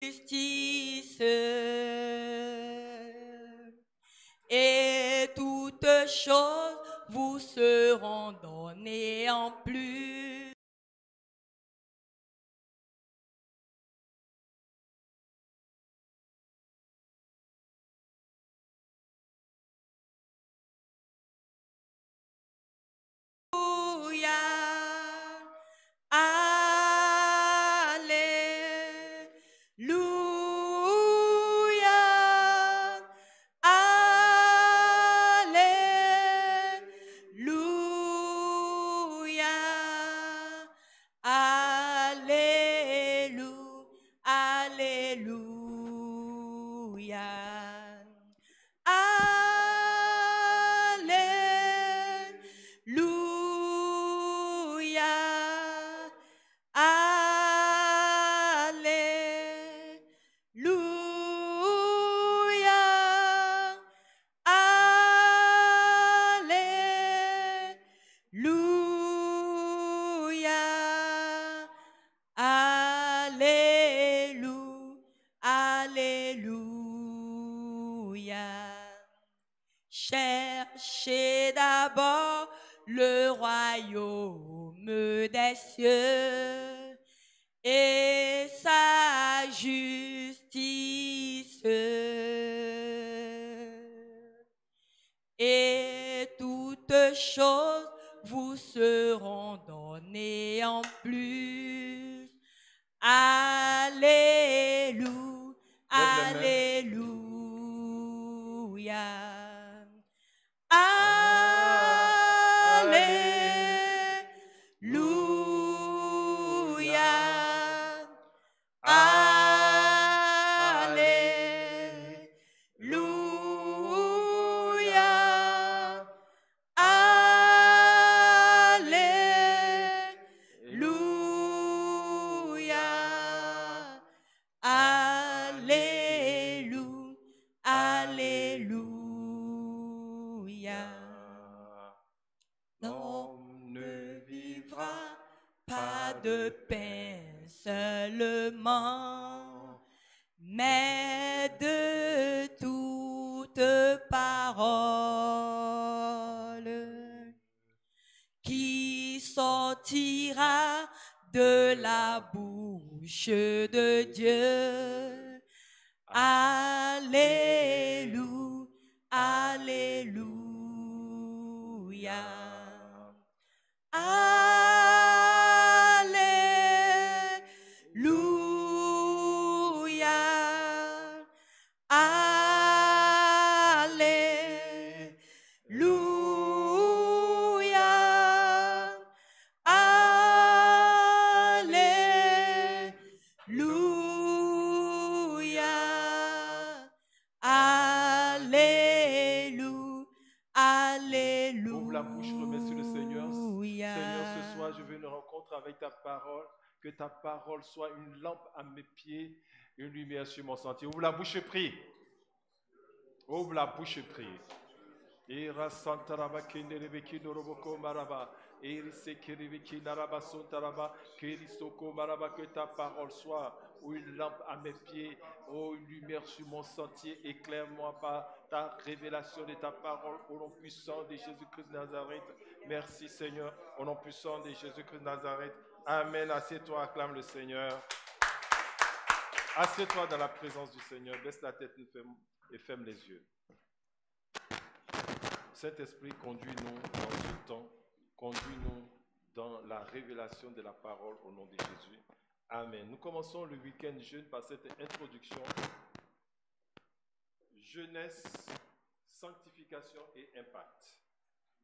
justice et toutes choses vous seront données en plus. Cherchez d'abord le royaume des cieux et sa justice. Et toutes choses vous seront données en plus. Alléluia, Alléluia. Alléluia. Alléluia. Alléluia. Alléluia. Alléluia. L'homme ne vivra pas de pain seulement, mais de toute parole qui sortira de la bouche de Dieu. Alléluia, Alléluia. Alléluia. Alléluia. Alléluia. Alléluia. Alléluia. Ouvre la bouche, remercie le Seigneur. Seigneur, ce soir, je veux une rencontre avec ta parole. Que ta parole soit une lampe à mes pieds, une lumière sur mon sentier. Ouvre la bouche et prie. Ouvre la bouche et prie. Ira santaraba kenderebeki noroboko maraba. Erise kerebeki naraba sontaraba. Kerisoko maraba, que ta parole soit une lampe à mes pieds, oh, une lumière sur mon sentier. Éclaire-moi par ta révélation de ta parole au nom puissant de Jésus-Christ de Nazareth. Merci Seigneur, au nom puissant de Jésus-Christ de Nazareth. Amen. Assieds-toi, acclame le Seigneur. Assieds-toi dans la présence du Seigneur. Baisse la tête et ferme les yeux. Saint-Esprit, conduis-nous dans ce temps, conduis-nous dans la révélation de la parole au nom de Jésus. Amen. Nous commençons le week-end jeûne par cette introduction. Jeunesse, sanctification et impact.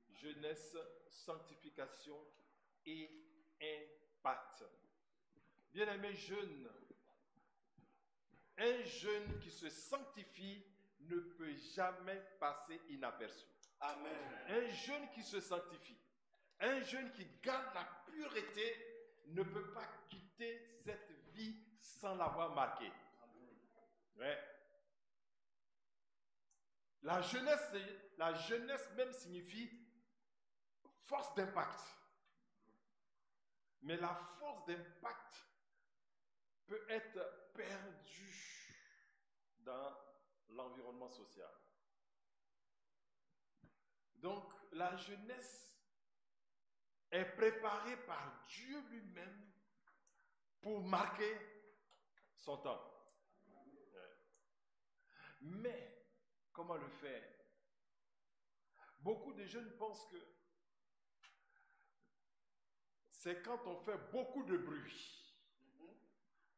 Jeunesse, sanctification et impact. Bien-aimés jeunes, un jeune qui se sanctifie ne peut jamais passer inaperçu. Amen. Un jeune qui se sanctifie, un jeune qui garde la pureté ne peut pas quitter cette vie sans l'avoir marquée. Ouais. La jeunesse même signifie force d'impact. Mais la force d'impact peut être perdus dans l'environnement social. Donc, la jeunesse est préparée par Dieu lui-même pour marquer son temps. Mais, comment le faire? Beaucoup de jeunes pensent que c'est quand on fait beaucoup de bruit.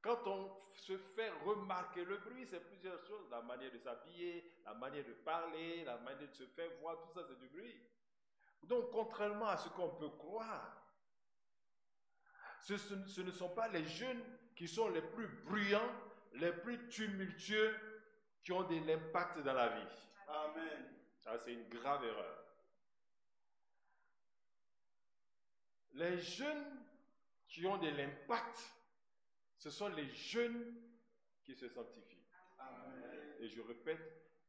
Quand on se fait remarquer, le bruit, c'est plusieurs choses. La manière de s'habiller, la manière de parler, la manière de se faire voir, tout ça, c'est du bruit. Donc, contrairement à ce qu'on peut croire, ce ne sont pas les jeunes qui sont les plus bruyants, les plus tumultueux, qui ont de l'impact dans la vie. Amen. Ça, c'est une grave erreur. Les jeunes qui ont de l'impact, ce sont les jeunes qui se sanctifient. Amen. Et je répète,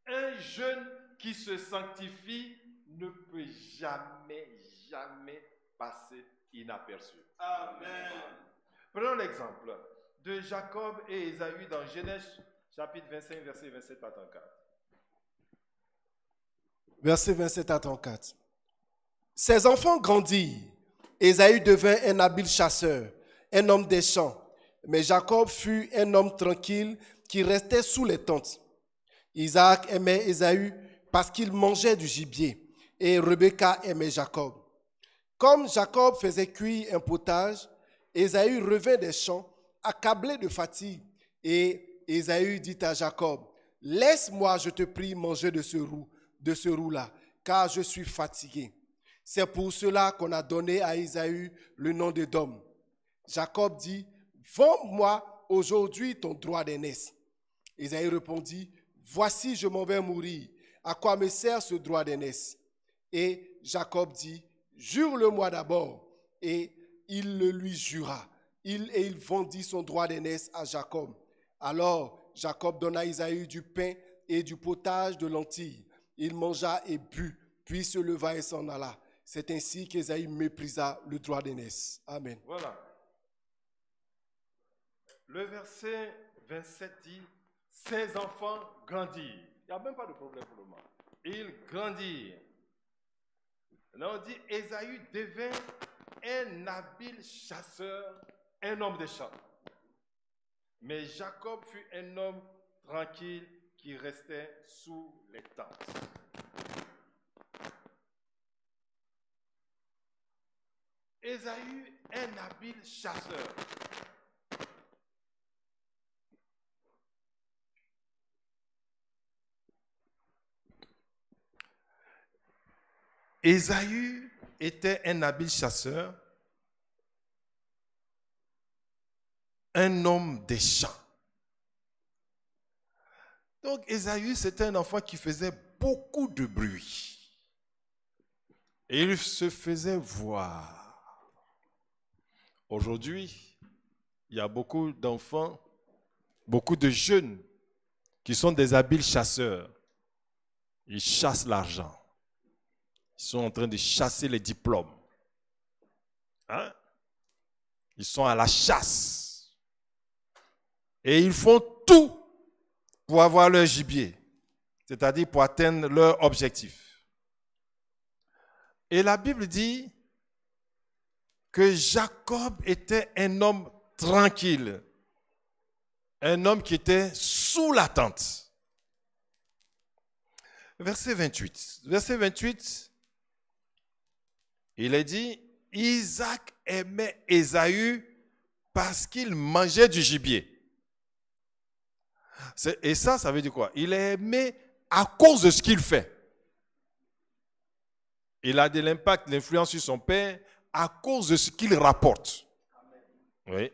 un jeune qui se sanctifie ne peut jamais passer inaperçu. Amen. Prenons l'exemple de Jacob et Ésaü dans Genèse chapitre 25, verset 27 à 34. Verset 27 à 34. Ses enfants grandirent. Ésaü devint un habile chasseur, un homme des champs. Mais Jacob fut un homme tranquille qui restait sous les tentes. Isaac aimait Ésaü parce qu'il mangeait du gibier, et Rebecca aimait Jacob. Comme Jacob faisait cuire un potage, Ésaü revint des champs, accablé de fatigue. Et Ésaü dit à Jacob, « Laisse-moi, je te prie, manger de ce roux-là, car je suis fatigué. » C'est pour cela qu'on a donné à Ésaü le nom d'Édom. Jacob dit, « Vends-moi aujourd'hui ton droit d'aînesse. » Ésaü répondit, « Voici, je m'en vais mourir. À quoi me sert ce droit d'aînesse? » Et Jacob dit, « Jure-le-moi d'abord. » Et il le lui jura. Il vendit son droit d'aînesse à Jacob. Alors Jacob donna à Ésaü du pain et du potage de lentilles. Il mangea et but, puis se leva et s'en alla. C'est ainsi qu'Ésaü méprisa le droit d'aînesse. Amen. Voilà. Le verset 27 dit, « Ses enfants grandirent. » Il n'y a même pas de problème pour le moment. Ils grandirent. Là, on dit, Ésaü devint un habile chasseur, un homme des champs. Mais Jacob fut un homme tranquille qui restait sous les tentes. Ésaü, un habile chasseur. Ésaü était un habile chasseur, un homme des champs. Donc Ésaü, c'était un enfant qui faisait beaucoup de bruit. Et il se faisait voir. Aujourd'hui, il y a beaucoup d'enfants, beaucoup de jeunes qui sont des habiles chasseurs. Ils chassent l'argent. Ils sont en train de chasser les diplômes. Hein? Ils sont à la chasse. Et ils font tout pour avoir leur gibier, c'est-à-dire pour atteindre leur objectif. Et la Bible dit que Jacob était un homme tranquille, un homme qui était sous la tente. Verset 28. Verset 28, il est dit, Isaac aimait Ésaü parce qu'il mangeait du gibier. Et ça veut dire quoi? Il est aimé à cause de ce qu'il fait. Il a de l'impact, l'influence sur son père à cause de ce qu'il rapporte. Oui.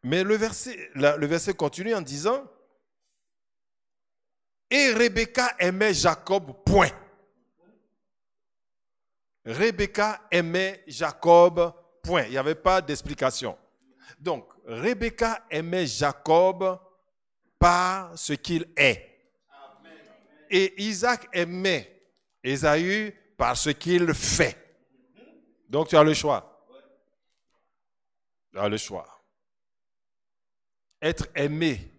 Mais le verset continue en disant, et Rebecca aimait Jacob, point. Rebecca aimait Jacob, point. Il n'y avait pas d'explication. Donc, Rebecca aimait Jacob par ce qu'il est. Amen. Et Isaac aimait Ésaü par ce qu'il fait. Donc, tu as le choix. Tu as le choix. être aimé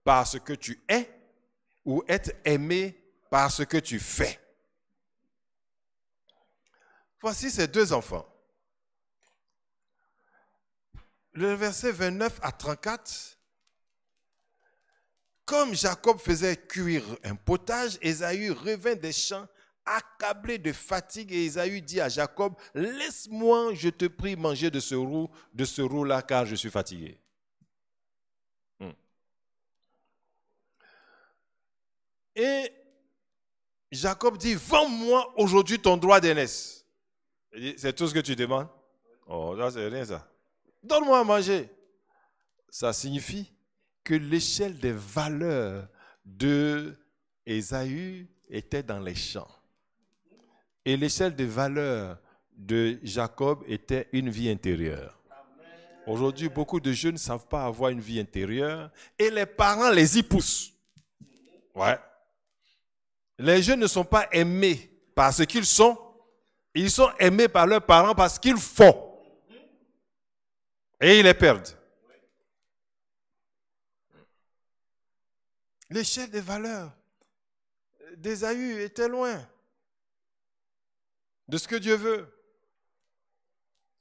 par ce que tu es ou être aimé par ce que tu fais. Voici ces deux enfants. Le verset 29 à 34. Comme Jacob faisait cuire un potage, Ésaü revint des champs accablé de fatigue et Ésaü dit à Jacob, laisse-moi, je te prie, manger de ce roux-là, car je suis fatigué. Et Jacob dit, vends-moi aujourd'hui ton droit d'aînesse. C'est tout ce que tu demandes? Oh, ça c'est rien ça. Donne-moi à manger. Ça signifie que l'échelle des valeurs de Ésaü était dans les champs. Et l'échelle des valeurs de Jacob était une vie intérieure. Aujourd'hui, beaucoup de jeunes ne savent pas avoir une vie intérieure et les parents les y poussent. Ouais. Les jeunes ne sont pas aimés par ce qu'ils sont. Ils sont aimés par leurs parents parce qu'ils font. Et ils les perdent. L'échelle des valeurs d'Ésaü était loin de ce que Dieu veut.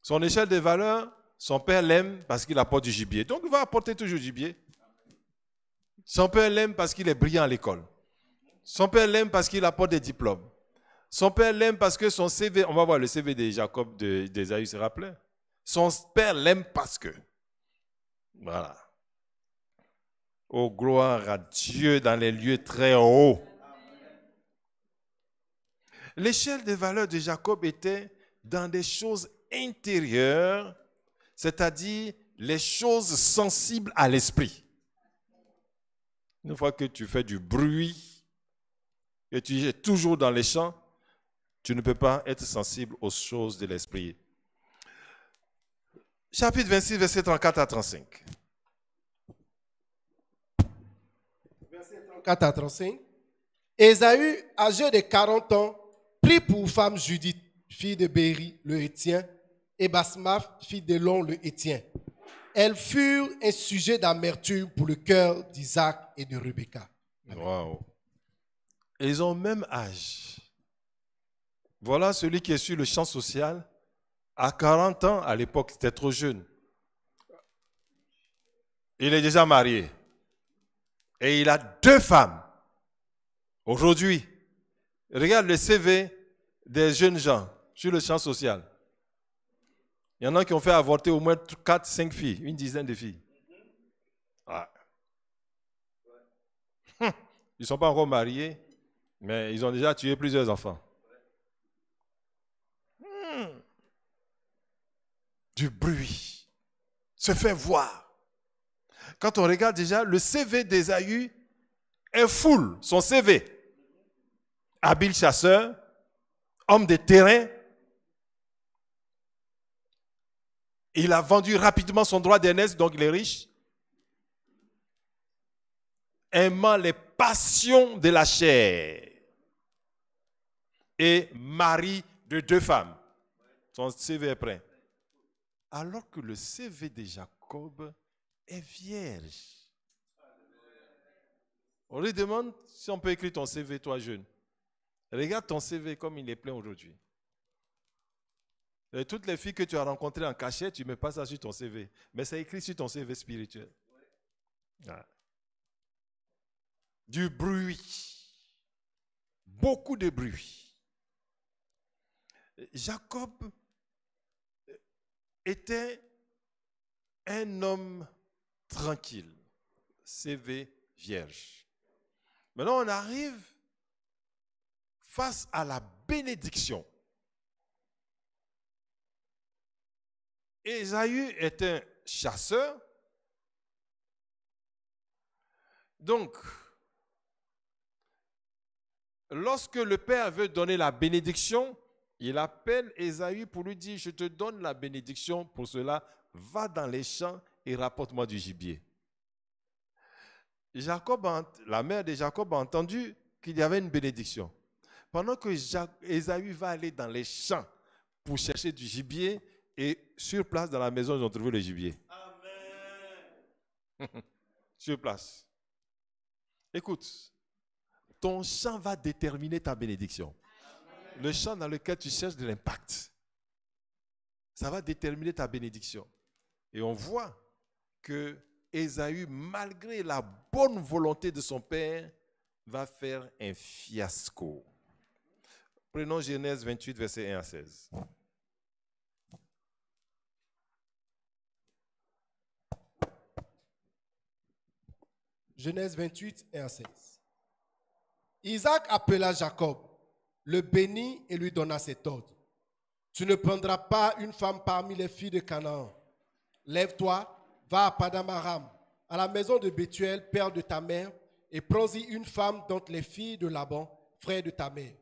Son échelle des valeurs, son père l'aime parce qu'il apporte du gibier. Donc il va apporter toujours du gibier. Son père l'aime parce qu'il est brillant à l'école. Son père l'aime parce qu'il apporte des diplômes. Son père l'aime parce que son CV, on va voir le CV de Jacob, d'Ésaü se rappelait. Son père l'aime parce que. Voilà. Oh, gloire à Dieu dans les lieux très hauts. L'échelle des valeurs de Jacob était dans des choses intérieures, c'est-à-dire les choses sensibles à l'esprit. Une fois que tu fais du bruit et tu es toujours dans les champs, tu ne peux pas être sensible aux choses de l'esprit. Chapitre 26, versets 34 à 35. Verset 34 à 35. Ésaü, âgé de 40 ans, prit pour femme Judith, fille de Béri, le Hétien, et Basmath, fille d'Élon, le Hétien. Elles furent un sujet d'amertume pour le cœur d'Isaac et de Rebecca. Wow. Ils ont le même âge. Voilà celui qui est sur le champ social. À 40 ans, à l'époque, c'était trop jeune. Il est déjà marié. Et il a 2 femmes. Aujourd'hui, regarde le CV des jeunes gens sur le champ social. Il y en a qui ont fait avorter au moins 4-5 filles, une dizaine de filles. Ouais. Ils ne sont pas encore mariés, mais ils ont déjà tué plusieurs enfants. Du bruit, se fait voir. Quand on regarde déjà, le CV d'Ésaü est full, son CV. Habile chasseur, homme de terrain. Il a vendu rapidement son droit d'aînesse, donc il est riche. Aimant les passions de la chair. Et mari de 2 femmes. Son CV est prêt. Alors que le CV de Jacob est vierge. On lui demande si on peut écrire ton CV, toi jeune. Regarde ton CV comme il est plein aujourd'hui. Et toutes les filles que tu as rencontrées en cachette, tu ne mets pas ça sur ton CV. Mais c'est écrit sur ton CV spirituel. Ah. Du bruit. Beaucoup de bruit. Jacob était un homme tranquille. CV vierge. Maintenant, on arrive face à la bénédiction. Ésaü est un chasseur. Donc, lorsque le père veut donner la bénédiction, il appelle Ésaü pour lui dire, je te donne la bénédiction, pour cela, va dans les champs et rapporte-moi du gibier. La mère de Jacob a entendu qu'il y avait une bénédiction. Pendant que Ésaü va aller dans les champs pour chercher du gibier, et sur place dans la maison, ils ont trouvé le gibier. Amen. sur place. Écoute, ton champ va déterminer ta bénédiction. Le champ dans lequel tu cherches de l'impact, ça va déterminer ta bénédiction. Et on voit que Ésaü, malgré la bonne volonté de son père, va faire un fiasco. Prenons Genèse 28, versets 1 à 16. Genèse 28, 1 à 16. Isaac appela Jacob, le bénit et lui donna cet ordre. Tu ne prendras pas une femme parmi les filles de Canaan. Lève-toi, va à Paddan Aram, à la maison de Bethuel, père de ta mère, et prends-y une femme d'entre les filles de Laban, frère de ta mère.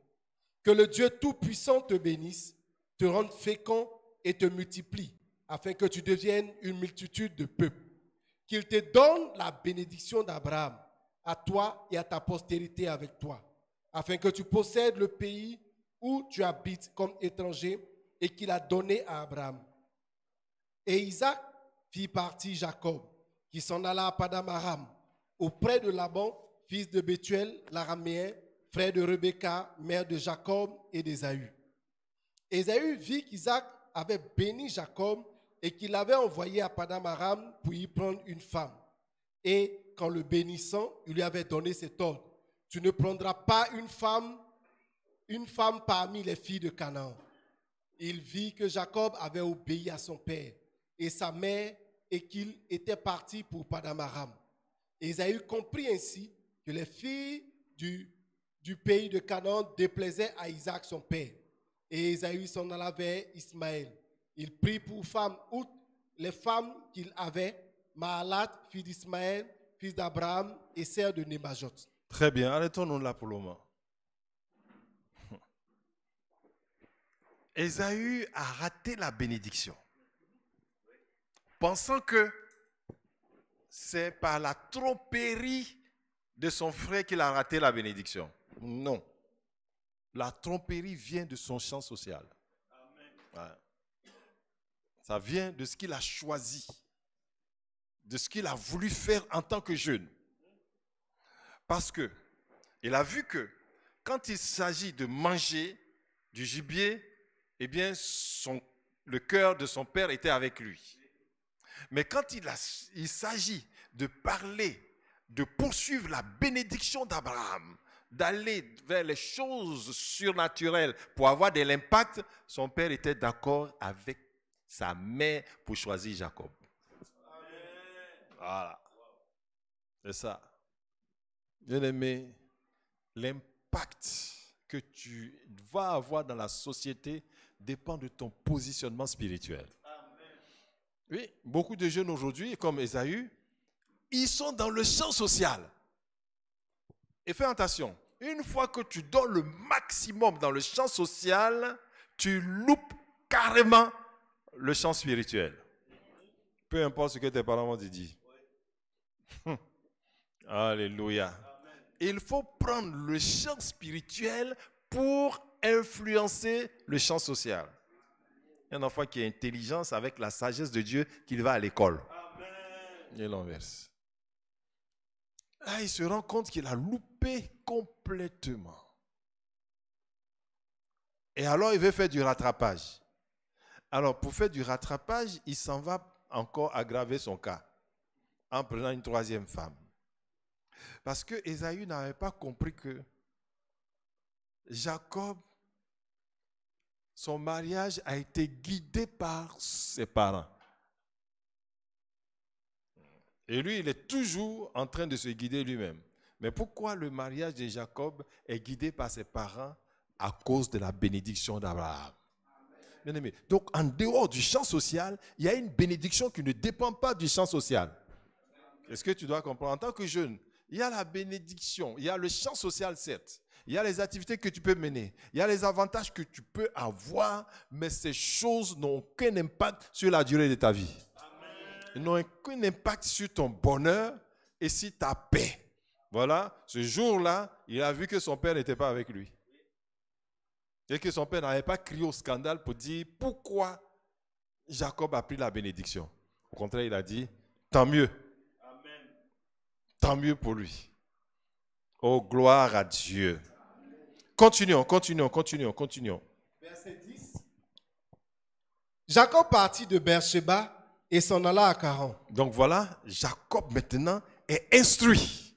Que le Dieu Tout-Puissant te bénisse, te rende fécond et te multiplie, afin que tu deviennes une multitude de peuples. Qu'il te donne la bénédiction d'Abraham, à toi et à ta postérité avec toi, afin que tu possèdes le pays où tu habites comme étranger et qu'il a donné à Abraham. Et Isaac fit partir Jacob, qui s'en alla à Paddan Aram, auprès de Laban, fils de Bethuel, l'araméen, frère de Rebecca, mère de Jacob et d'Ésaü. Ésaü vit qu'Isaac avait béni Jacob et qu'il l'avait envoyé à Paddan Aram pour y prendre une femme. Et qu'en le bénissant, il lui avait donné cet ordre. Tu ne prendras pas une femme parmi les filles de Canaan. Il vit que Jacob avait obéi à son père et sa mère et qu'il était parti pour Paddan Aram. Ésaü comprit ainsi que les filles du pays de Canaan déplaisaient à Isaac son père. Et Ésaü s'en alla vers Ismaël. Il prit pour femme, outre les femmes qu'il avait, Mahalat, fille d'Ismaël, fils d'Abraham et sœur de Némajot. Très bien, arrêtons-nous là pour le moment. Ésaü a raté la bénédiction, pensant que c'est par la tromperie de son frère qu'il a raté la bénédiction. Non. La tromperie vient de son champ social. Ouais. Ça vient de ce qu'il a choisi, de ce qu'il a voulu faire en tant que jeune. Parce que il a vu que quand il s'agit de manger du gibier, eh bien, le cœur de son père était avec lui. Mais quand il s'agit de parler, de poursuivre la bénédiction d'Abraham, d'aller vers les choses surnaturelles pour avoir de l'impact, son père était d'accord avec sa mère pour choisir Jacob. Voilà. C'est ça. Bien-aimé, l'impact que tu vas avoir dans la société dépend de ton positionnement spirituel. Oui, beaucoup de jeunes aujourd'hui, comme Ésaü, ils sont dans le champ social. Et fais attention, une fois que tu donnes le maximum dans le champ social, tu loupes carrément le champ spirituel. Peu importe ce que tes parents vont te dire. Alléluia. Il faut prendre le champ spirituel pour influencer le champ social. Un enfant qui a intelligence avec la sagesse de Dieu, qu'il va à l'école. Et l'inverse. Là, il se rend compte qu'il a loupé complètement. Et alors, il veut faire du rattrapage. Alors, pour faire du rattrapage, il s'en va encore aggraver son cas en prenant une troisième femme. Parce que Ésaü n'avait pas compris que Jacob, son mariage a été guidé par ses parents. Et lui, il est toujours en train de se guider lui-même. Mais pourquoi le mariage de Jacob est guidé par ses parents? À cause de la bénédiction d'Abraham. Bien-aimé. Donc, en dehors du champ social, il y a une bénédiction qui ne dépend pas du champ social. Est-ce que tu dois comprendre? En tant que jeune, il y a la bénédiction, il y a le champ social, certes. Il y a les activités que tu peux mener. Il y a les avantages que tu peux avoir, mais ces choses n'ont aucun impact sur la durée de ta vie. Ils n'ont aucun impact sur ton bonheur et sur ta paix. Voilà, ce jour-là, il a vu que son père n'était pas avec lui. Et que son père n'avait pas crié au scandale pour dire pourquoi Jacob a pris la bénédiction. Au contraire, il a dit, tant mieux. Tant mieux pour lui. Oh, gloire à Dieu. Continuons. Verset 10. Jacob partit de Beersheba et s'en alla à Charan. Donc voilà, Jacob maintenant est instruit.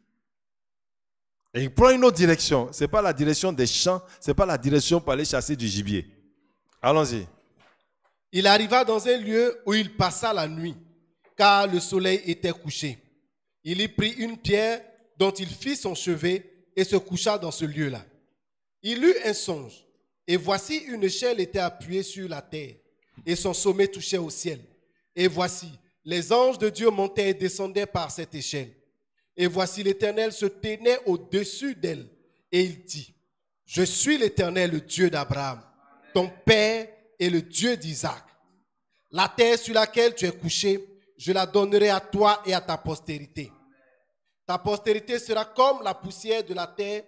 Et il prend une autre direction. Ce n'est pas la direction des champs, ce n'est pas la direction pour aller chasser du gibier. Allons-y. Il arriva dans un lieu où il passa la nuit, car le soleil était couché. Il y prit une pierre dont il fit son chevet et se coucha dans ce lieu-là. Il eut un songe, et voici une échelle était appuyée sur la terre, et son sommet touchait au ciel. Et voici, les anges de Dieu montaient et descendaient par cette échelle. Et voici l'Éternel se tenait au-dessus d'elle, et il dit, je suis l'Éternel, le Dieu d'Abraham, ton père et le Dieu d'Isaac. La terre sur laquelle tu es couché, je la donnerai à toi et à ta postérité. Ta postérité sera comme la poussière de la terre,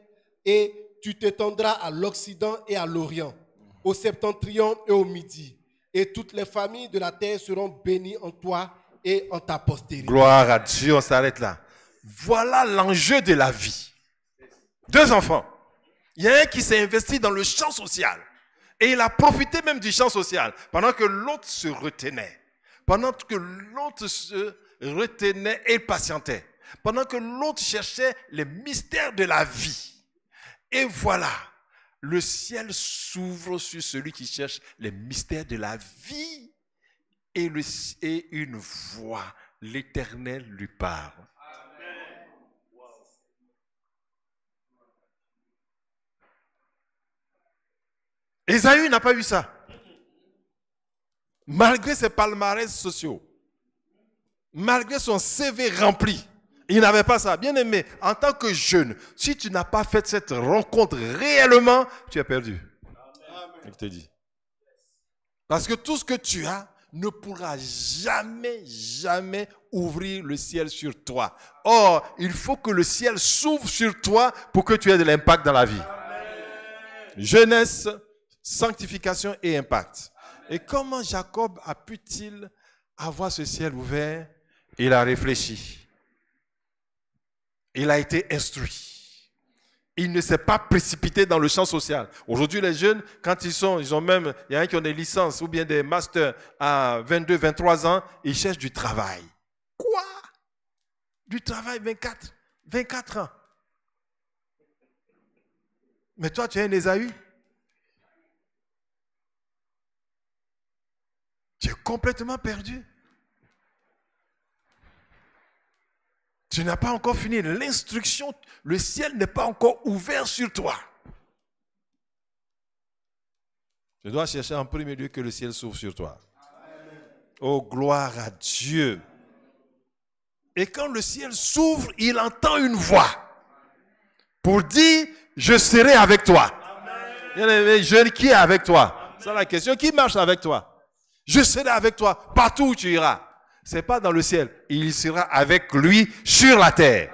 et tu t'étendras à l'Occident et à l'Orient, au septentrion et au midi. Et toutes les familles de la terre seront bénies en toi et en ta postérité. Gloire à Dieu, on s'arrête là. Voilà l'enjeu de la vie. 2 enfants. Il y a un qui s'est investi dans le champ social. Et il a profité même du champ social, pendant que l'autre se retenait. Pendant que l'autre se retenait et patientait. Pendant que l'autre cherchait les mystères de la vie. Et voilà, le ciel s'ouvre sur celui qui cherche les mystères de la vie. Et une voix, l'Éternel lui parle. Ésaü n'a pas eu ça. Malgré ses palmarès sociaux, malgré son CV rempli, il n'avait pas ça. Bien aimé, en tant que jeune, si tu n'as pas fait cette rencontre réellement, tu es perdu. Je te dis. Parce que tout ce que tu as ne pourra jamais ouvrir le ciel sur toi. Or, il faut que le ciel s'ouvre sur toi pour que tu aies de l'impact dans la vie. Jeunesse, sanctification et impact. Et comment Jacob a pu-t-il avoir ce ciel ouvert? Il a réfléchi. Il a été instruit. Il ne s'est pas précipité dans le champ social. Aujourd'hui, les jeunes, quand il y a un qui ont des licences ou bien des masters à 22, 23 ans, ils cherchent du travail. Quoi? Du travail 24 ans. Mais toi, tu es un Ésaü. Tu es complètement perdu. Tu n'as pas encore fini l'instruction. Le ciel n'est pas encore ouvert sur toi. Tu dois chercher en premier lieu que le ciel s'ouvre sur toi. Oh, gloire à Dieu. Et quand le ciel s'ouvre, il entend une voix pour dire, je serai avec toi. Il y a des jeunes qui est avec toi. C'est la question, qui marche avec toi? Je serai avec toi partout où tu iras. Ce n'est pas dans le ciel. Il sera avec lui sur la terre.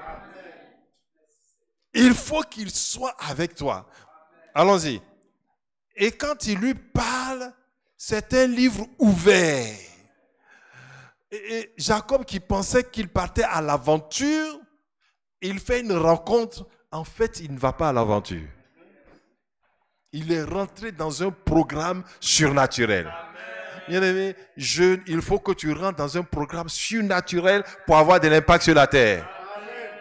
Il faut qu'il soit avec toi. Allons-y. Et quand il lui parle, c'est un livre ouvert. Et Jacob qui pensait qu'il partait à l'aventure, il fait une rencontre. En fait, il ne va pas à l'aventure. Il est rentré dans un programme surnaturel. Bien-aimé, jeune, il faut que tu rentres dans un programme surnaturel pour avoir de l'impact sur la terre.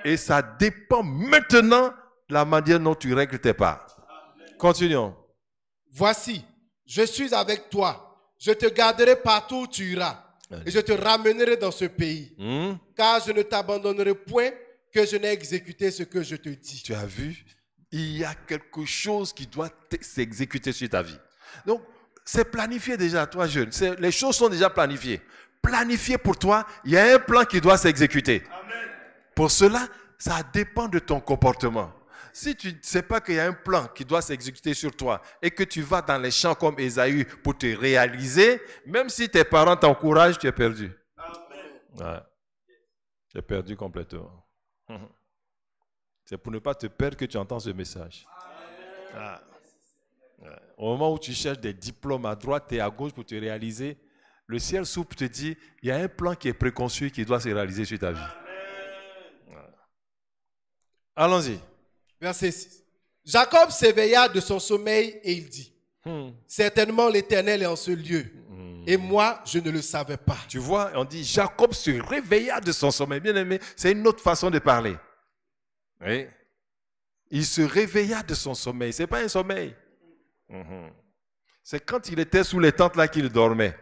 Et ça dépend maintenant de la manière dont tu règles tes pas. Continuons. Voici, je suis avec toi. Je te garderai partout où tu iras. Et je te ramènerai dans ce pays. Car je ne t'abandonnerai point que je n'ai exécuté ce que je te dis. Tu as vu? Il y a quelque chose qui doit s'exécuter sur ta vie. Donc, c'est planifié déjà, toi jeune. Les choses sont déjà planifiées. Planifié pour toi, il y a un plan qui doit s'exécuter. Pour cela, ça dépend de ton comportement. Si tu ne sais pas qu'il y a un plan qui doit s'exécuter sur toi et que tu vas dans les champs comme Ésaü pour te réaliser, même si tes parents t'encouragent, tu es perdu. Ouais. Tu es perdu complètement. C'est pour ne pas te perdre que tu entends ce message. Ah. Au moment où tu cherches des diplômes à droite et à gauche pour te réaliser, le ciel s'ouvre te dit, il y a un plan qui est préconçu qui doit se réaliser sur ta vie. Allons-y. Verset 6. Jacob s'éveilla de son sommeil et il dit, certainement l'Éternel est en ce lieu. Et moi, je ne le savais pas. Tu vois, on dit Jacob se réveilla de son sommeil. Bien aimé, c'est une autre façon de parler. Oui. Il se réveilla de son sommeil. Ce n'est pas un sommeil. C'est quand il était sous les tentes là qu'il dormait.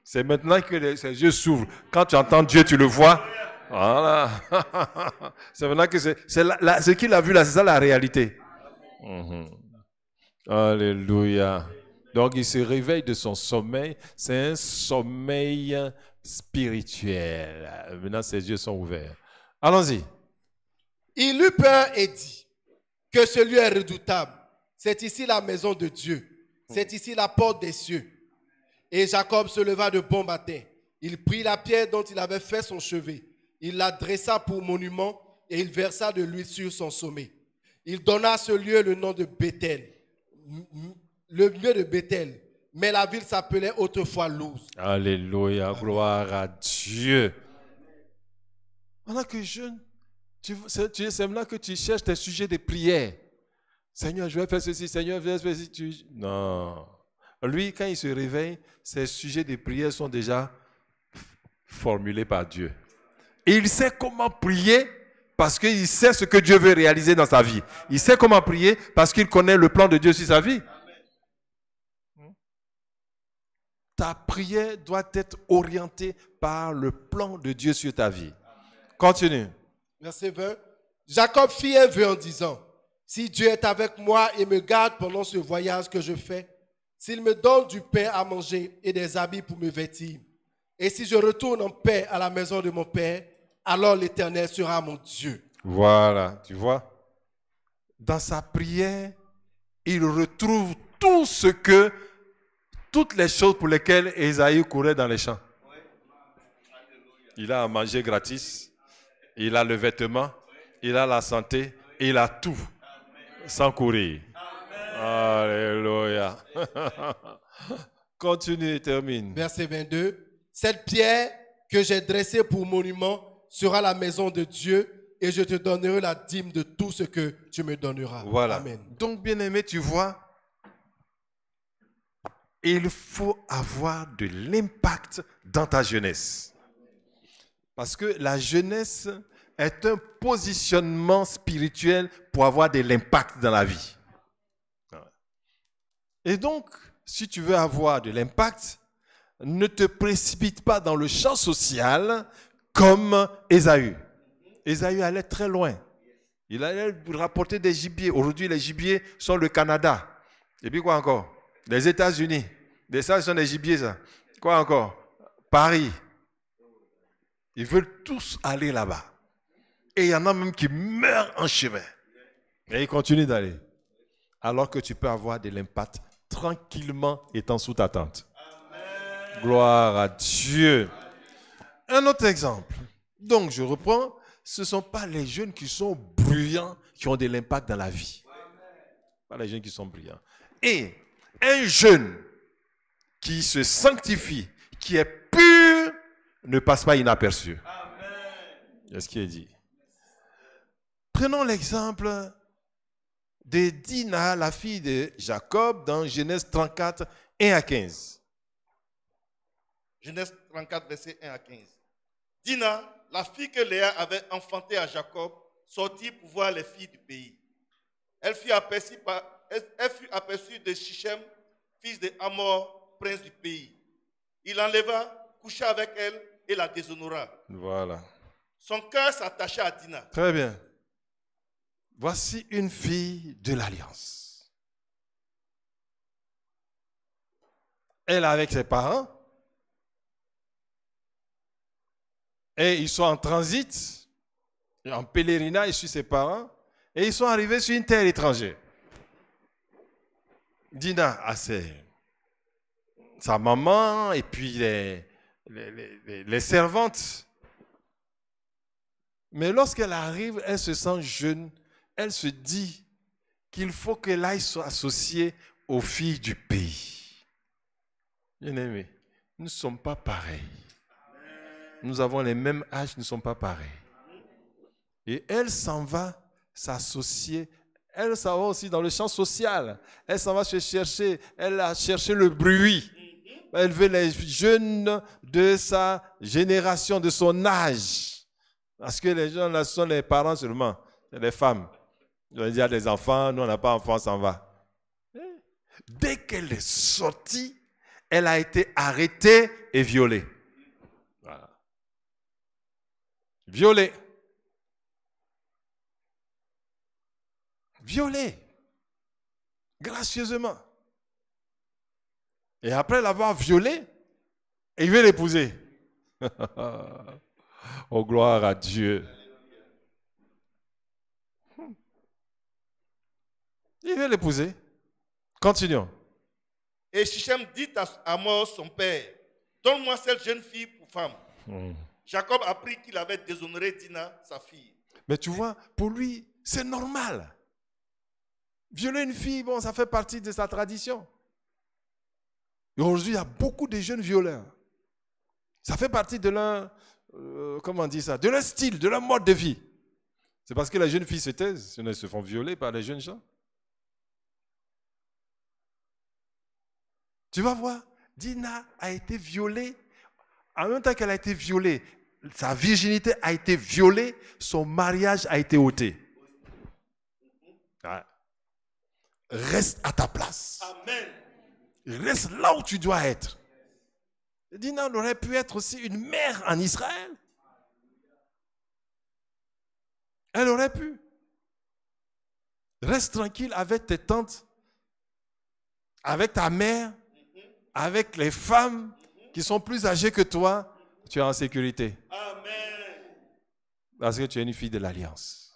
C'est maintenant que ses yeux s'ouvrent. Quand tu entends Dieu, tu le vois. Voilà. C'est maintenant que ce qu'il a vu là, c'est ça la réalité. Alléluia. Donc il se réveille de son sommeil. C'est un sommeil spirituel. Maintenant ses yeux sont ouverts. Allons-y. Il eut peur et dit que ce lieu est redoutable. C'est ici la maison de Dieu. C'est ici la porte des cieux. Et Jacob se leva de bon matin. Il prit la pierre dont il avait fait son chevet. Il la dressa pour monument et il versa de l'huile sur son sommet. Il donna à ce lieu le nom de Bethel. Le lieu de Bethel. Mais la ville s'appelait autrefois Luz. Alléluia, gloire à Dieu. Pendant que jeune, c'est maintenant que tu cherches tes sujets de prière. Seigneur, je vais faire ceci, Seigneur, je vais faire ceci. Non. Lui, quand il se réveille, ses sujets de prière sont déjà formulés par Dieu. Et il sait comment prier parce qu'il sait ce que Dieu veut réaliser dans sa vie. Il sait comment prier parce qu'il connaît le plan de Dieu sur sa vie. Ta prière doit être orientée par le plan de Dieu sur ta vie. Continue. Verset 20. Jacob fit un vœu en disant, si Dieu est avec moi et me garde pendant ce voyage que je fais, s'il me donne du pain à manger et des habits pour me vêtir, et si je retourne en paix à la maison de mon Père, alors l'Éternel sera mon Dieu. Voilà, tu vois. Dans sa prière, il retrouve toutes les choses pour lesquelles Ésaïe courait dans les champs. Il a à manger gratis, il a le vêtement, il a la santé, il a tout, sans courir. Alléluia. Continue et termine. Verset 22. Cette pierre que j'ai dressée pour monument sera la maison de Dieu et je te donnerai la dîme de tout ce que tu me donneras. Voilà. Amen. Donc, bien-aimé, tu vois, il faut avoir de l'impact dans ta jeunesse. Parce que la jeunesse est un positionnement spirituel pour avoir de l'impact dans la vie. Et donc, si tu veux avoir de l'impact, ne te précipite pas dans le champ social comme Ésaü. Ésaü allait très loin. Il allait rapporter des gibiers. Aujourd'hui, les gibiers sont le Canada. Et puis quoi encore? Les États-Unis. Ça, ce sont des gibiers, ça. Quoi encore? Paris. Ils veulent tous aller là-bas. Et il y en a même qui meurent en chemin. Et ils continuent d'aller. Alors que tu peux avoir de l'impact tranquillement étant sous ta tente. Amen. Gloire à Dieu. Un autre exemple. Donc, je reprends. Ce ne sont pas les jeunes qui sont bruyants qui ont de l'impact dans la vie. Pas les jeunes qui sont brillants. Et un jeune qui se sanctifie, qui est pur, ne passe pas inaperçu. C'est ce qui est dit. Prenons l'exemple de Dina, la fille de Jacob, dans Genèse 34, 1 à 15. Genèse 34, verset 1 à 15. Dina, la fille que Léa avait enfantée à Jacob, sortit pour voir les filles du pays. Elle fut aperçue de Shichem, fils de Hamor, prince du pays. Il l'enleva, coucha avec elle et la déshonora. Voilà. Son cœur s'attacha à Dina. Très bien. Voici une fille de l'Alliance. Elle est avec ses parents. Et ils sont en transit, en pèlerinage sur ses parents. Et ils sont arrivés sur une terre étrangère. Dina a sa maman et puis les servantes. Mais lorsqu'elle arrive, elle se sent jeune. Elle se dit qu'il faut qu'elle aille s'associer aux filles du pays. Bien-aimés, nous ne sommes pas pareils. Nous avons les mêmes âges, nous ne sommes pas pareils. Et elle s'en va s'associer. Elle s'en va aussi dans le champ social. Elle s'en va se chercher. Elle a cherché le bruit. Elle veut les jeunes de sa génération, de son âge. Parce que les jeunes là sont les parents seulement. C'est les femmes. Il y a des enfants, nous on n'a pas d'enfants, on s'en va. Dès qu'elle est sortie, elle a été arrêtée et violée. Voilà. Violée. Violée. Gracieusement. Et après l'avoir violée, il veut l'épouser. Oh, gloire à Dieu. Il veut l'épouser. Continuons. Et Shichem dit à Hamor, son père, donne-moi cette jeune fille pour femme. Jacob apprit qu'il avait déshonoré Dina, sa fille. Mais tu vois, pour lui, c'est normal. Violer une fille, bon, ça fait partie de sa tradition. Et aujourd'hui, il y a beaucoup de jeunes violeurs. Ça fait partie de leur, comment on dit ça, de leur style, de leur mode de vie. C'est parce que les jeunes filles se taisent, elles se font violer par les jeunes gens. Tu vas voir, Dina a été violée. En même temps qu'elle a été violée, sa virginité a été violée, son mariage a été ôté. Ouais. Reste à ta place. Amen. Reste là où tu dois être. Dina aurait pu être aussi une mère en Israël. Elle aurait pu. Reste tranquille avec tes tantes, avec ta mère, avec les femmes qui sont plus âgées que toi. Tu es en sécurité. Amen. Parce que tu es une fille de l'Alliance.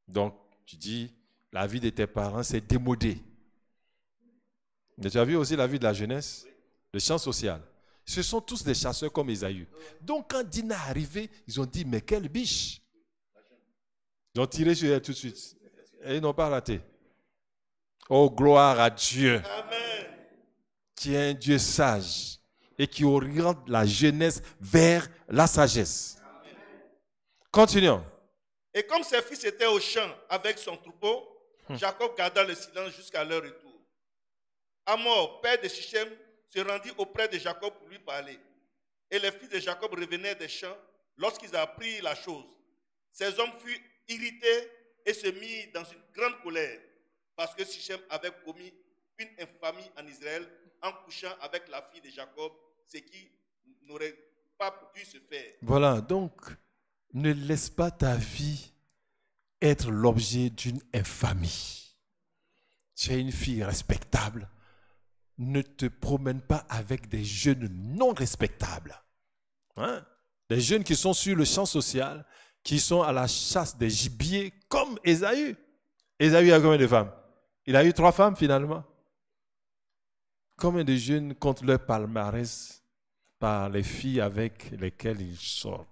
Donc, tu dis, la vie de tes parents, c'est démodé. Mais tu as vu aussi la vie de la jeunesse, le champ social. Ce sont tous des chasseurs comme Ésaü. Donc, quand Dina est arrivée, ils ont dit, mais quelle biche. Ils ont tiré sur elle tout de suite. Et ils n'ont pas raté. Oh, gloire à Dieu. Amen. Qui est un Dieu sage et qui oriente la jeunesse vers la sagesse. Continuons. Et comme ses fils étaient au champ avec son troupeau, Jacob garda le silence jusqu'à leur retour. Hamor, père de Shichem, se rendit auprès de Jacob pour lui parler. Et les fils de Jacob revenaient des champs lorsqu'ils apprirent la chose. Ces hommes furent irrités et se mirent dans une grande colère parce que Shichem avait commis une infamie en Israël en couchant avec la fille de Jacob, ce qui n'aurait pas pu se faire. Voilà, donc, ne laisse pas ta vie être l'objet d'une infamie. Tu es une fille respectable. Ne te promène pas avec des jeunes non respectables. Hein? Des jeunes qui sont sur le champ social, qui sont à la chasse des gibiers, comme Ésaü. Ésaü a combien de femmes? Il a eu 3 femmes finalement. Combien de jeunes comptent leur palmarès par les filles avec lesquelles ils sortent?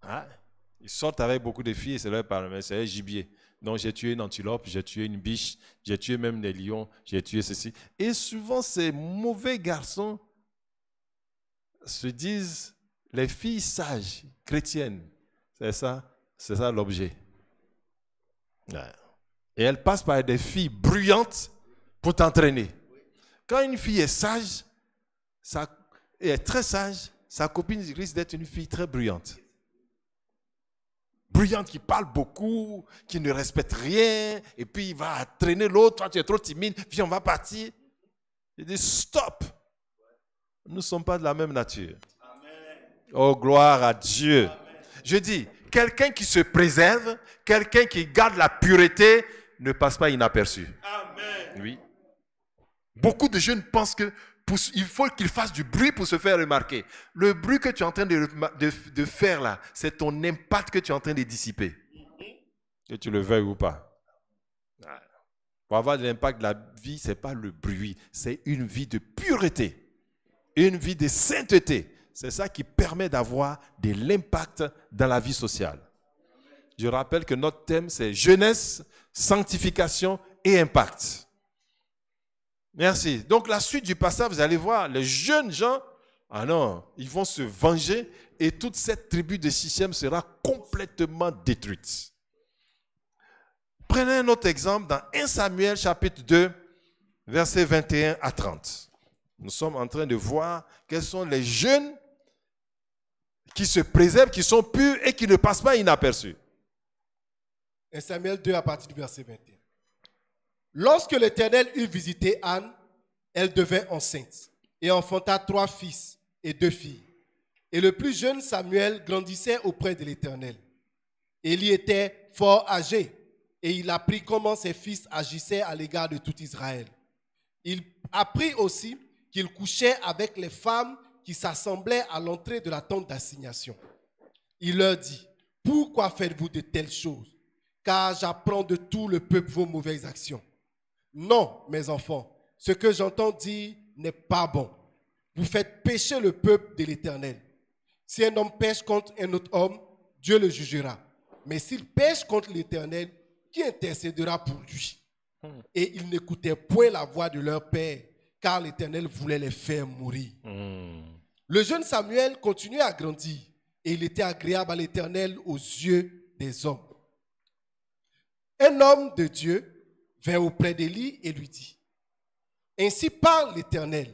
Hein? Ils sortent avec beaucoup de filles et c'est leur palmarès, c'est un gibier. Donc j'ai tué une antilope, j'ai tué une biche, j'ai tué même des lions, j'ai tué ceci. Et souvent ces mauvais garçons se disent les filles sages, chrétiennes. C'est ça l'objet. Ouais. Et elles passent par des filles bruyantes pour t'entraîner. Quand une fille est sage, et est très sage, sa copine risque d'être une fille très bruyante. Bruyante, qui parle beaucoup, qui ne respecte rien, et puis il va traîner l'autre, toi tu es trop timide, puis on va partir. Il dit stop. Nous ne sommes pas de la même nature. Amen. Oh, gloire à Dieu. Amen. Je dis, quelqu'un qui se préserve, quelqu'un qui garde la pureté, ne passe pas inaperçu. Amen. Oui. Beaucoup de jeunes pensent qu'il faut qu'ils fassent du bruit pour se faire remarquer. Le bruit que tu es en train de faire là, c'est ton impact que tu es en train de dissiper. Que tu le veuilles ou pas. Pour avoir de l'impact de la vie, ce n'est pas le bruit, c'est une vie de pureté. Une vie de sainteté. C'est ça qui permet d'avoir de l'impact dans la vie sociale. Je rappelle que notre thème, c'est jeunesse, sanctification et impact. Merci. Donc la suite du passage, vous allez voir, les jeunes gens, Ah non, ils vont se venger et toute cette tribu de Sichem sera complètement détruite. Prenez un autre exemple dans 1 Samuel chapitre 2, versets 21 à 30. Nous sommes en train de voir quels sont les jeunes qui se préservent, qui sont purs et qui ne passent pas inaperçus. 1 Samuel 2 à partir du verset 21. Lorsque l'Éternel eut visité Anne, elle devint enceinte et enfanta 3 fils et 2 filles. Et le plus jeune Samuel grandissait auprès de l'Éternel. Élie était fort âgé et il apprit comment ses fils agissaient à l'égard de tout Israël. Il apprit aussi qu'il couchait avec les femmes qui s'assemblaient à l'entrée de la tente d'assignation. Il leur dit, « Pourquoi faites-vous de telles choses? Car j'apprends de tout le peuple vos mauvaises actions. Non, mes enfants, ce que j'entends dire n'est pas bon. Vous faites pécher le peuple de l'Éternel. Si un homme pêche contre un autre homme, Dieu le jugera. Mais s'il pêche contre l'Éternel, qui intercédera pour lui? » Et ils n'écoutaient point la voix de leur père, car l'Éternel voulait les faire mourir. Le jeune Samuel continuait à grandir, et il était agréable à l'Éternel aux yeux des hommes. Un homme de Dieu vint auprès d'Élie et lui dit, « Ainsi parle l'Éternel,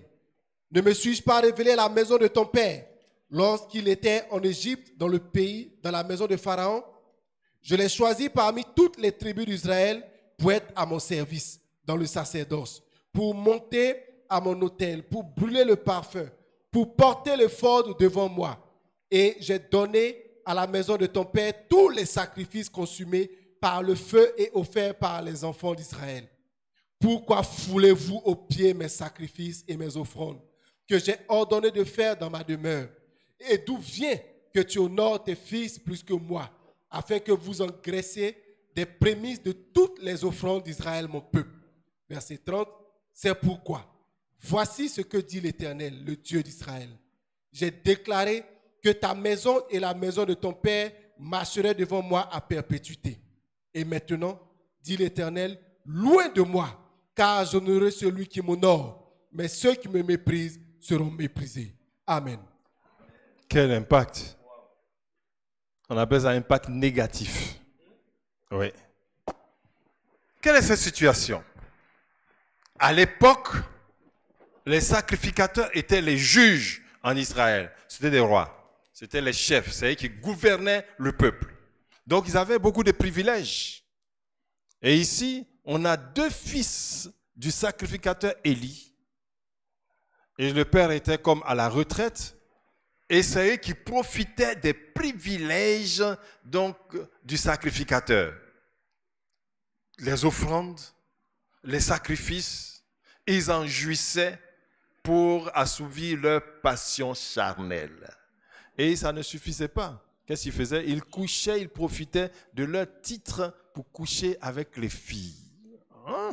ne me suis-je pas révélé à la maison de ton père lorsqu'il était en Égypte, dans le pays, dans la maison de Pharaon? Je l'ai choisi parmi toutes les tribus d'Israël pour être à mon service dans le sacerdoce, pour monter à mon autel, pour brûler le parfum, pour porter le fardeau devant moi. Et j'ai donné à la maison de ton père tous les sacrifices consumés par le feu et offerts par les enfants d'Israël. Pourquoi foulez-vous aux pieds mes sacrifices et mes offrandes que j'ai ordonné de faire dans ma demeure? Et d'où vient que tu honores tes fils plus que moi, afin que vous engraissiez des prémices de toutes les offrandes d'Israël, mon peuple? Verset 30, c'est pourquoi, voici ce que dit l'Éternel, le Dieu d'Israël. J'ai déclaré que ta maison et la maison de ton père marcheraient devant moi à perpétuité. Et maintenant, dit l'Éternel, loin de moi, car j'honorerai celui qui m'honore, mais ceux qui me méprisent seront méprisés. Amen. Quel impact! On appelle ça un impact négatif. Oui. Quelle est cette situation? À l'époque, les sacrificateurs étaient les juges en Israël. C'était des rois. C'était les chefs. C'est eux qui gouvernaient le peuple. Donc, ils avaient beaucoup de privilèges. Et ici, on a 2 fils du sacrificateur Élie. Et le père était comme à la retraite. Et c'est eux qui profitaient des privilèges donc, du sacrificateur. Les offrandes, les sacrifices, ils en jouissaient pour assouvir leur passion charnelle. Et ça ne suffisait pas. Qu'est-ce qu'ils faisaient? Ils couchaient, ils profitaient de leur titre pour coucher avec les filles. Hein?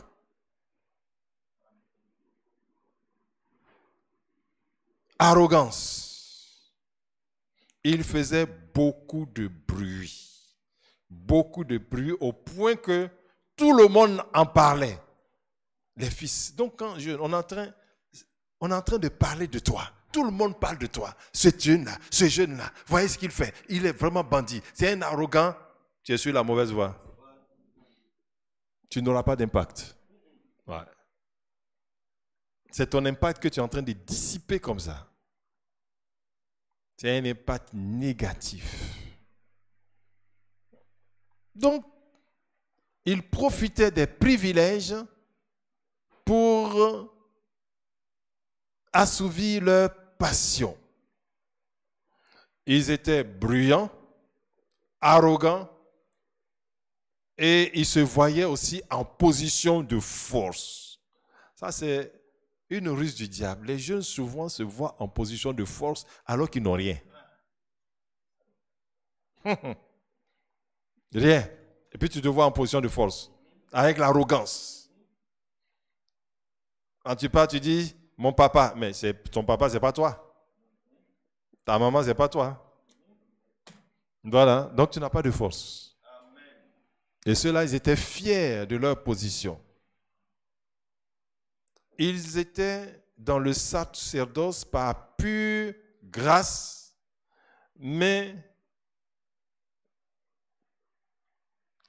Arrogance. Ils faisaient beaucoup de bruit. Beaucoup de bruit au point que tout le monde en parlait. Les fils. Donc quand on est en train de parler de toi. Tout le monde parle de toi. Ce jeune-là, voyez ce qu'il fait. Il est vraiment bandit. C'est un arrogant. Tu es sur la mauvaise voie. Tu n'auras pas d'impact. Ouais. C'est ton impact que tu es en train de dissiper comme ça. C'est un impact négatif. Donc, ils profitaient des privilèges pour assouvir leur passion. Ils étaient bruyants, arrogants, et ils se voyaient aussi en position de force. Ça, c'est une ruse du diable. Les jeunes souvent se voient en position de force alors qu'ils n'ont rien. Rien. Et puis tu te vois en position de force, avec l'arrogance. Quand tu pars, tu dis, mon papa, mais ton papa, c'est pas toi. Ta maman, c'est pas toi. Voilà, donc tu n'as pas de force. Et ceux-là, ils étaient fiers de leur position. Ils étaient dans le sacerdoce par pure grâce, mais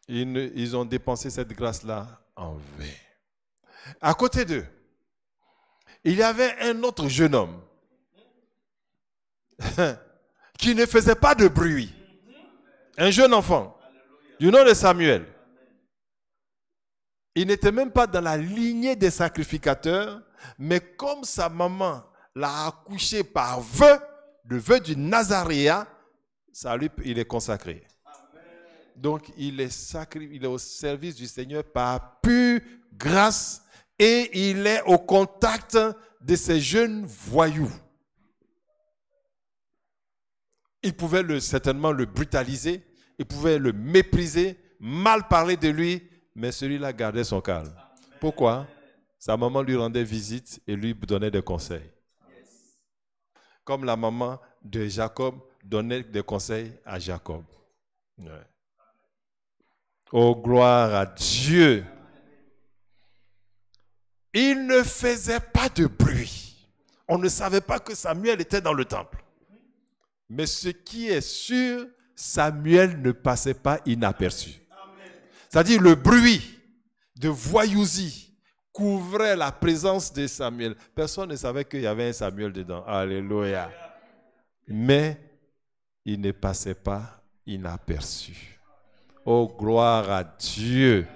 ils ont dépensé cette grâce-là en vain. À côté d'eux, il y avait un autre jeune homme qui ne faisait pas de bruit. Un jeune enfant du nom de Samuel. Il n'était même pas dans la lignée des sacrificateurs, mais comme sa maman l'a accouché par vœu, le vœu du Nazaréat, il est consacré. Donc il est au service du Seigneur par pure grâce et il est au contact de ces jeunes voyous. Il pouvait certainement le brutaliser, il pouvait le mépriser, mal parler de lui, mais celui-là gardait son calme. Pourquoi? Sa maman lui rendait visite et lui donnait des conseils. Comme la maman de Jacob donnait des conseils à Jacob. Ouais. Oh, gloire à Dieu! Il ne faisait pas de bruit. On ne savait pas que Samuel était dans le temple. Mais ce qui est sûr, Samuel ne passait pas inaperçu. C'est-à-dire le bruit de voyousie couvrait la présence de Samuel. Personne ne savait qu'il y avait un Samuel dedans. Alléluia. Mais il ne passait pas inaperçu. Oh, gloire à Dieu.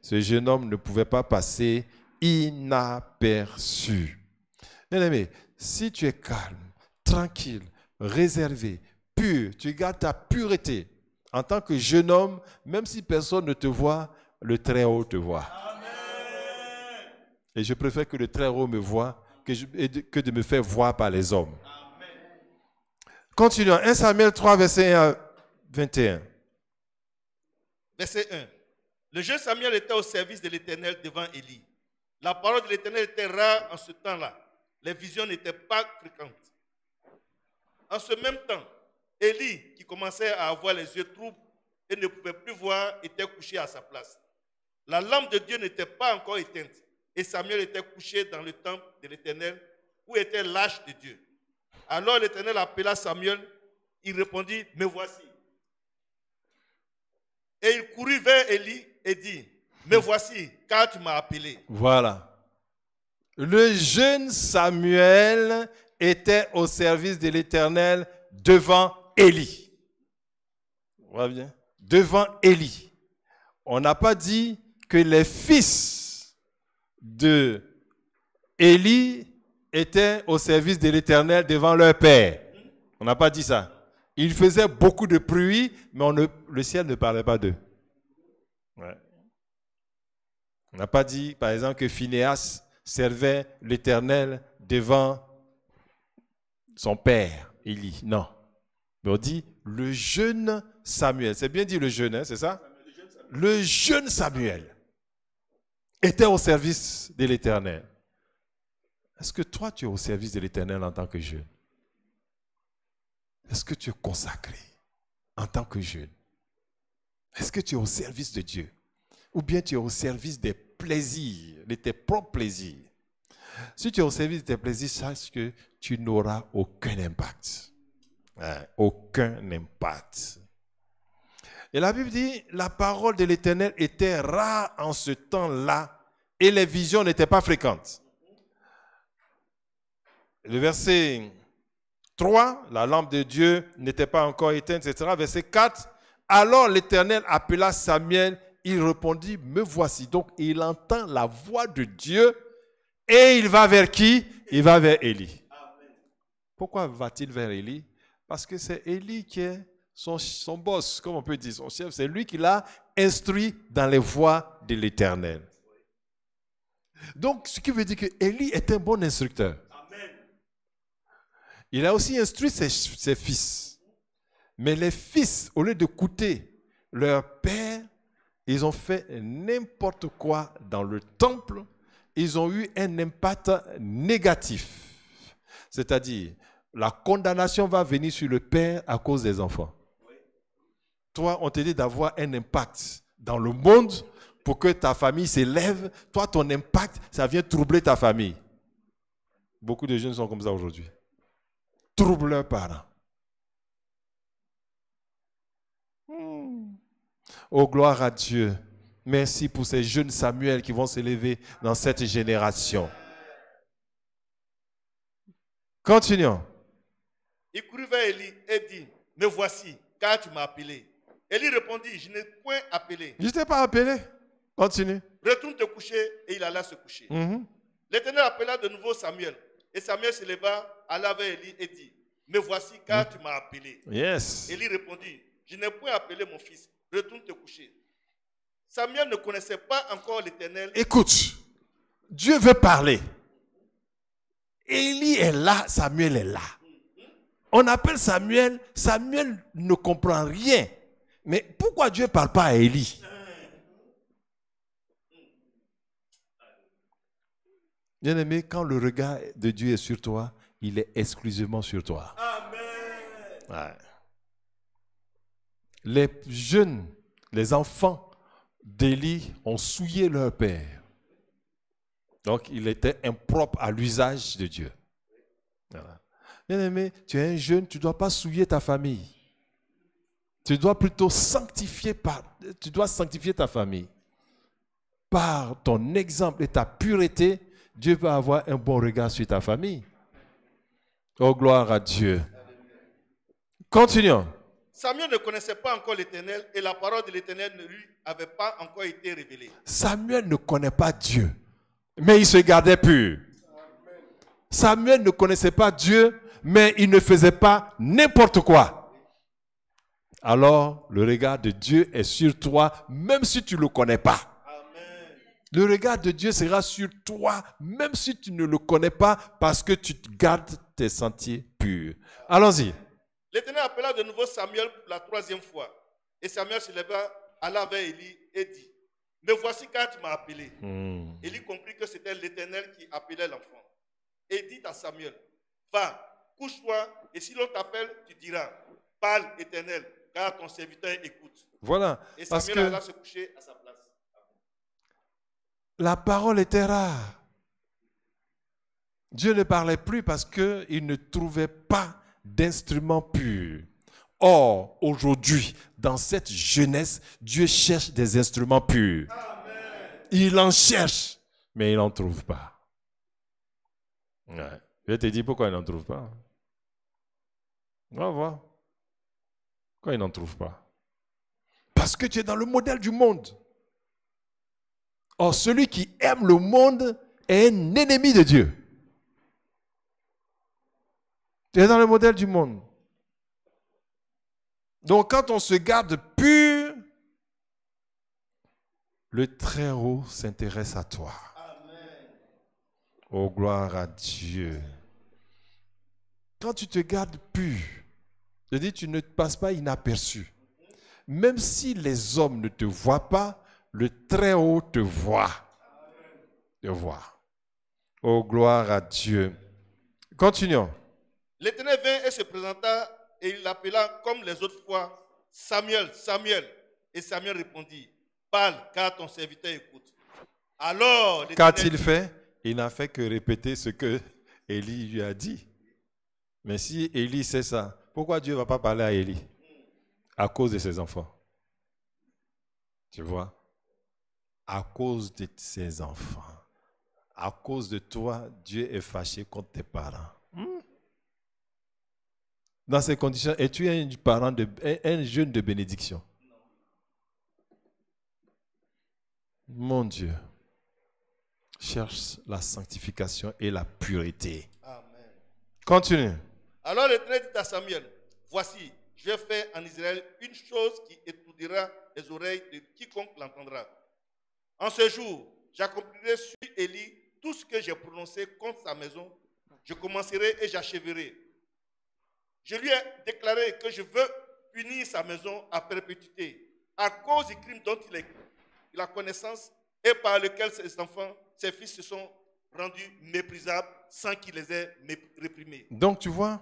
Ce jeune homme ne pouvait pas passer inaperçu. Bien-aimé, si tu es calme, tranquille, réservé, pur, tu gardes ta pureté en tant que jeune homme, même si personne ne te voit, le Très-Haut te voit. Amen. Et je préfère que le Très-Haut me voie que de me faire voir par les hommes. Amen. Continuons. 1 Samuel 3, verset 1 à 21. Verset 1. Le jeune Samuel était au service de l'Éternel devant Élie. La parole de l'Éternel était rare en ce temps-là. Les visions n'étaient pas fréquentes. En ce même temps, Élie, qui commençait à avoir les yeux troubles et ne pouvait plus voir, était couché à sa place. La lampe de Dieu n'était pas encore éteinte et Samuel était couché dans le temple de l'Éternel où était l'arche de Dieu. Alors l'Éternel appela Samuel, il répondit, « Me voici ». Et il courut vers Élie et dit, « Me voici, car tu m'as appelé. » Voilà. Le jeune Samuel était au service de l'Éternel devant Élie. On va bien. Devant Élie. On n'a pas dit que les fils de Élie étaient au service de l'Éternel devant leur père. On n'a pas dit ça. Ils faisaient beaucoup de bruit, mais le ciel ne parlait pas d'eux. Ouais. On n'a pas dit, par exemple, que Phinéas servait l'Éternel devant son père, Élie. Non. Mais on dit le jeune Samuel. C'est bien dit le jeune, hein, c'est ça? Le jeune Samuel était au service de l'Éternel. Est-ce que toi, tu es au service de l'Éternel en tant que jeune? Est-ce que tu es consacré en tant que jeune? Est-ce que tu es au service de Dieu? Ou bien tu es au service des plaisirs, de tes propres plaisirs? Si tu es au service de tes plaisirs, sache que tu n'auras aucun impact. Aucun impact. Et la Bible dit, la parole de l'Éternel était rare en ce temps-là et les visions n'étaient pas fréquentes. Le verset 3, la lampe de Dieu n'était pas encore éteinte, etc. Verset 4, alors l'Éternel appela Samuel, il répondit, me voici. Donc il entend la voix de Dieu et il va vers qui? Il va vers Élie. Pourquoi va-t-il vers Élie? Parce que c'est Élie qui est son boss, comme on peut dire, son chef. C'est lui qui l'a instruit dans les voies de l'Éternel. Donc, ce qui veut dire que Élie est un bon instructeur. Amen. Il a aussi instruit ses fils. Mais les fils, au lieu d'écouter leur père, ils ont fait n'importe quoi dans le temple. Ils ont eu un impact négatif. C'est-à-dire, la condamnation va venir sur le père à cause des enfants. Toi, on te dit d'avoir un impact dans le monde pour que ta famille s'élève. Toi, ton impact, ça vient troubler ta famille. Beaucoup de jeunes sont comme ça aujourd'hui. Troublent leurs parents. Oh, gloire à Dieu. Merci pour ces jeunes Samuel qui vont s'élever dans cette génération. Continuons. Il courut vers Élie et dit, me voici, car tu m'as appelé. Élie répondit, je n'ai point appelé. Je ne t'ai pas appelé. Continue. Retourne te coucher, et il alla se coucher. L'Éternel appela de nouveau Samuel. Et Samuel se leva, alla vers Élie et dit, me voici, car tu m'as appelé. Yes. Élie répondit, je n'ai point appelé mon fils, retourne te coucher. Samuel ne connaissait pas encore l'Éternel. Écoute, Dieu veut parler. Élie est là, Samuel est là. On appelle Samuel, Samuel ne comprend rien. Mais pourquoi Dieu ne parle pas à Élie? Bien-aimé, quand le regard de Dieu est sur toi, il est exclusivement sur toi. Amen. Ouais. Les jeunes, les enfants d'Élie ont souillé leur père. Donc, il était impropre à l'usage de Dieu. Voilà. Bien-aimé, tu es un jeune, tu ne dois pas souiller ta famille. Tu dois plutôt sanctifier ta famille. Par ton exemple et ta pureté, Dieu va avoir un bon regard sur ta famille. Oh, gloire à Dieu. Continuons. Samuel ne connaissait pas encore l'Éternel et la parole de l'Éternel ne lui avait pas encore été révélée. Samuel ne connaît pas Dieu, mais il se gardait pur. Samuel ne connaissait pas Dieu, mais il ne faisait pas n'importe quoi. Alors, le regard de Dieu est sur toi, même si tu ne le connais pas. Amen. Le regard de Dieu sera sur toi, même si tu ne le connais pas, parce que tu gardes tes sentiers purs. Allons-y. L'Éternel appela de nouveau Samuel pour la troisième fois. Et Samuel se leva, alla vers Élie et dit, me voici car tu m'as appelé. Élie comprit que c'était l'Éternel qui appelait l'enfant. Et dit à Samuel, va, couche-toi, et si l'on t'appelle, tu diras, parle Éternel, car ton serviteur écoute. Voilà. Et Parce Samuel que alla se coucher à sa place. la parole était rare. Dieu ne parlait plus parce qu'il ne trouvait pas d'instruments purs. Or, aujourd'hui, dans cette jeunesse, Dieu cherche des instruments purs. Amen. Il en cherche, mais il n'en trouve pas. Ouais. Je te dis pourquoi il n'en trouve pas. On va voir. Pourquoi il n'en trouve pas? Parce que tu es dans le modèle du monde. Or, celui qui aime le monde est un ennemi de Dieu. Tu es dans le modèle du monde. Donc, quand on se garde pur, le Très-Haut s'intéresse à toi. Amen. Oh, gloire à Dieu. Quand tu te gardes pur, je dis, tu ne passes pas inaperçu. Même si les hommes ne te voient pas, le Très-Haut te voit. Te voit. Oh, gloire à Dieu. Continuons. L'Éternel vint et se présenta et il l'appela comme les autres fois, Samuel, Samuel. Et Samuel répondit, parle car ton serviteur écoute. Alors l'Éternel Qu'a-t-il fait? Il n'a fait que répéter ce que Élie lui a dit. Mais si Élie sait ça, pourquoi Dieu ne va pas parler à Élie? À cause de ses enfants. Tu vois? À cause de ses enfants. À cause de toi, Dieu est fâché contre tes parents. Dans ces conditions, es-tu un jeune de bénédiction? Mon Dieu, cherche la sanctification et la pureté. Amen. Continue. Alors l'Éternel dit à Samuel, voici, je vais faire en Israël une chose qui étourdira les oreilles de quiconque l'entendra. En ce jour, j'accomplirai sur Élie tout ce que j'ai prononcé contre sa maison. Je commencerai et j'achèverai. Je lui ai déclaré que je veux punir sa maison à perpétuité à cause du crime dont il a connaissance et par lequel ses enfants, ses fils se sont rendus méprisables sans qu'il les ait réprimés. Donc tu vois,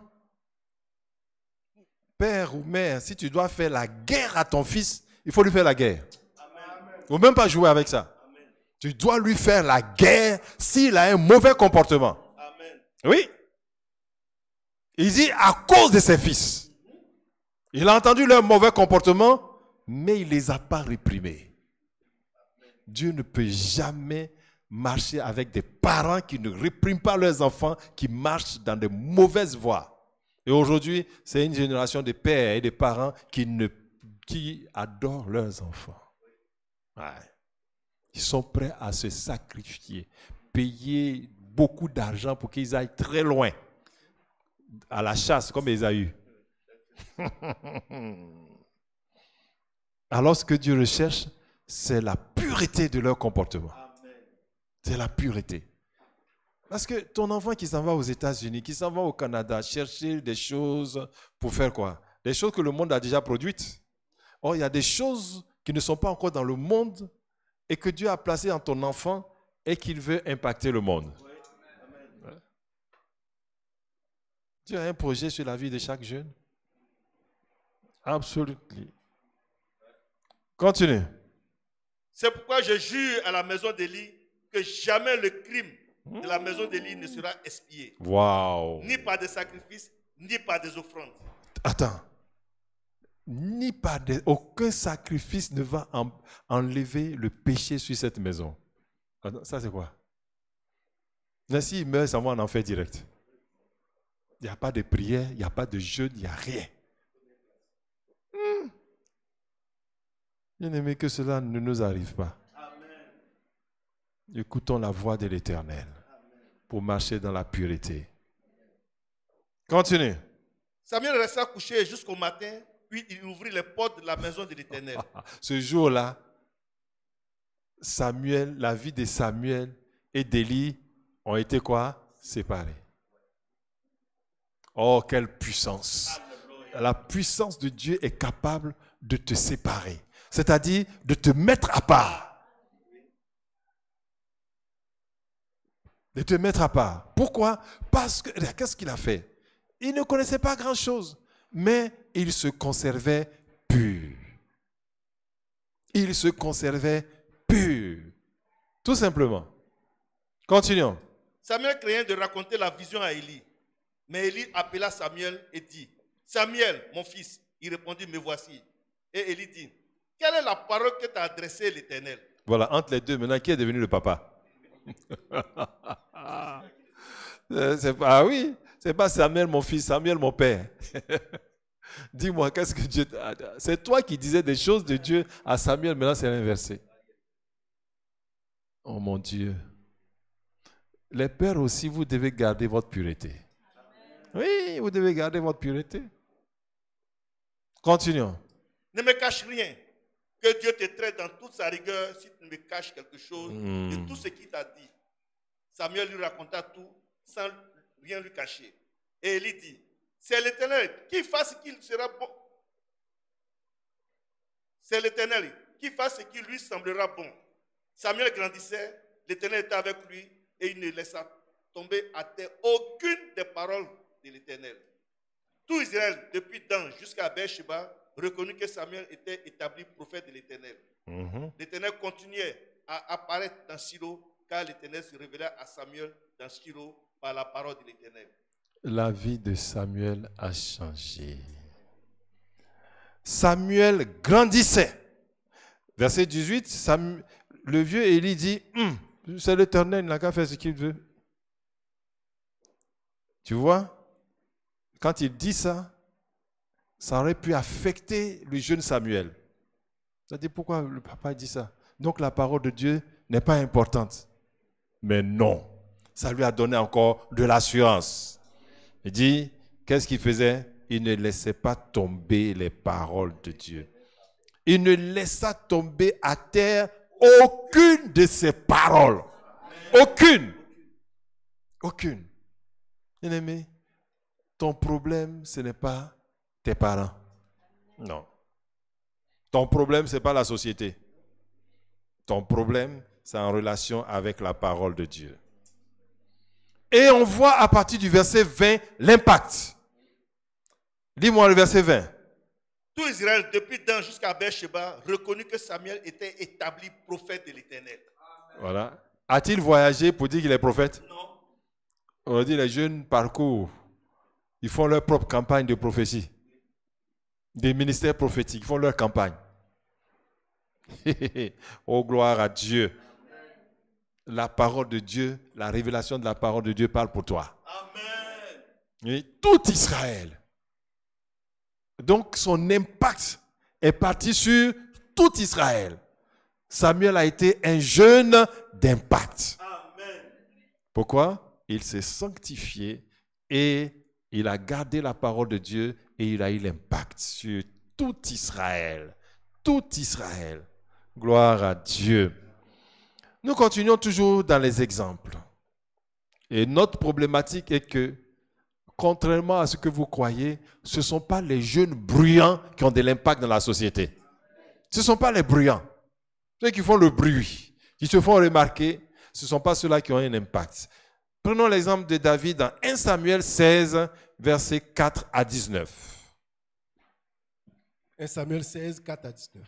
père ou mère, si tu dois faire la guerre à ton fils, il faut lui faire la guerre. Amen. Il ne faut même pas jouer avec ça. Amen. Tu dois lui faire la guerre s'il a un mauvais comportement. Amen. Oui. Il dit à cause de ses fils. Il a entendu leur mauvais comportement, mais il ne les a pas réprimés. Dieu ne peut jamais marcher avec des parents qui ne répriment pas leurs enfants, qui marchent dans de mauvaises voies. Et aujourd'hui, c'est une génération de pères et de parents qui adorent leurs enfants. Ouais. Ils sont prêts à se sacrifier, payer beaucoup d'argent pour qu'ils aillent très loin, à la chasse, comme Ésaü. Alors ce que Dieu recherche, c'est la pureté de leur comportement. C'est la pureté. Parce que ton enfant qui s'en va aux États-Unis, qui s'en va au Canada, chercher des choses pour faire quoi? Des choses que le monde a déjà produites. Or, il y a des choses qui ne sont pas encore dans le monde et que Dieu a placées en ton enfant et qu'il veut impacter le monde. Ouais. Dieu a un projet sur la vie de chaque jeune. Absolument. Continue. C'est pourquoi je jure à la maison d'Élie que jamais le crime de la maison d'Élie ne sera expié. Wow. Ni par des sacrifices, ni par des offrandes. Attends. Aucun sacrifice ne va enlever le péché sur cette maison. Attends, ça c'est quoi? Mais s'il meurt, ça va en enfer direct. Il n'y a pas de prière, il n'y a pas de jeûne, il n'y a rien. Bien aimé, que cela ne nous arrive pas. Amen. Écoutons la voix de l'Éternel pour marcher dans la pureté. Continue. Samuel resta couché jusqu'au matin, puis il ouvrit les portes de la maison de l'Éternel. Ce jour-là, la vie de Samuel et d'Élie ont été quoi? Séparés. Oh, quelle puissance! La puissance de Dieu est capable de te séparer. C'est-à-dire de te mettre à part. De te mettre à part. Pourquoi? Parce que, qu'est-ce qu'il a fait? Il ne connaissait pas grand-chose, mais il se conservait pur. Il se conservait pur. Tout simplement. Continuons. Samuel craignait de raconter la vision à Élie. Mais Élie appela Samuel et dit, Samuel, mon fils. Il répondit, me voici. Et Élie dit, quelle est la parole que t'a adressée l'Éternel? Voilà, entre les deux, maintenant, qui est devenu le papa? Ah oui, c'est pas Samuel mon fils, Samuel mon père. Dis-moi, qu'est-ce que Dieu... C'est toi qui disais des choses de Dieu à Samuel, maintenant c'est inversé. Oh mon Dieu. Les pères aussi, vous devez garder votre pureté. Oui, vous devez garder votre pureté. Continuons. Ne me cache rien. Que Dieu te traite dans toute sa rigueur si tu me caches quelque chose de tout ce qu'il t'a dit. Samuel lui raconta tout sans rien lui cacher. Et Élie dit, c'est l'Éternel qui fasse ce qu'il sera bon. C'est l'Éternel qui fasse ce qui lui semblera bon. Samuel grandissait, l'Éternel était avec lui et il ne laissa tomber à terre aucune des paroles de l'Éternel. Tout Israël, depuis Dan jusqu'à Beersheba, reconnut que Samuel était établi prophète de l'Éternel. L'Éternel continuait à apparaître dans Shilo, car l'Éternel se révélait à Samuel dans Shilo par la parole de l'Éternel. La vie de Samuel a changé. Samuel grandissait. Verset 18, le vieux Élie dit, c'est l'Éternel, il n'a qu'à faire ce qu'il veut. Tu vois, quand il dit ça, ça aurait pu affecter le jeune Samuel. Ça dit pourquoi le papa dit ça? Donc la parole de Dieu n'est pas importante. Mais non, ça lui a donné encore de l'assurance. Il dit, qu'est-ce qu'il faisait? Il ne laissait pas tomber les paroles de Dieu. Il ne laissa tomber à terre aucune de ses paroles. Aucune. Aucune. Bien-aimé, ton problème, ce n'est pas tes parents. Non. Ton problème, ce n'est pas la société. Ton problème, c'est en relation avec la parole de Dieu. Et on voit à partir du verset 20 l'impact. Dis-moi le verset 20. Tout Israël, depuis Dan jusqu'à Beersheba, reconnut que Samuel était établi prophète de l'Éternel. Voilà. A-t-il voyagé pour dire qu'il est prophète? Non. On dit les jeunes parcourent. Ils font leur propre campagne de prophétie. Des ministères prophétiques font leur campagne. Oh, gloire à Dieu. La parole de Dieu, la révélation de la parole de Dieu parle pour toi. Amen. Et tout Israël. Donc son impact est parti sur tout Israël. Samuel a été un jeune d'impact. Amen. Pourquoi? Il s'est sanctifié et il a gardé la parole de Dieu et il a eu l'impact sur tout Israël. Tout Israël. Gloire à Dieu. Nous continuons toujours dans les exemples. Et notre problématique est que, contrairement à ce que vous croyez, ce ne sont pas les jeunes bruyants qui ont de l'impact dans la société. Ce ne sont pas les bruyants. Ceux qui font le bruit, qui se font remarquer, ce ne sont pas ceux-là qui ont un impact. Prenons l'exemple de David dans 1 Samuel 16, versets 4 à 19. 1 Samuel 16, 4 à 19.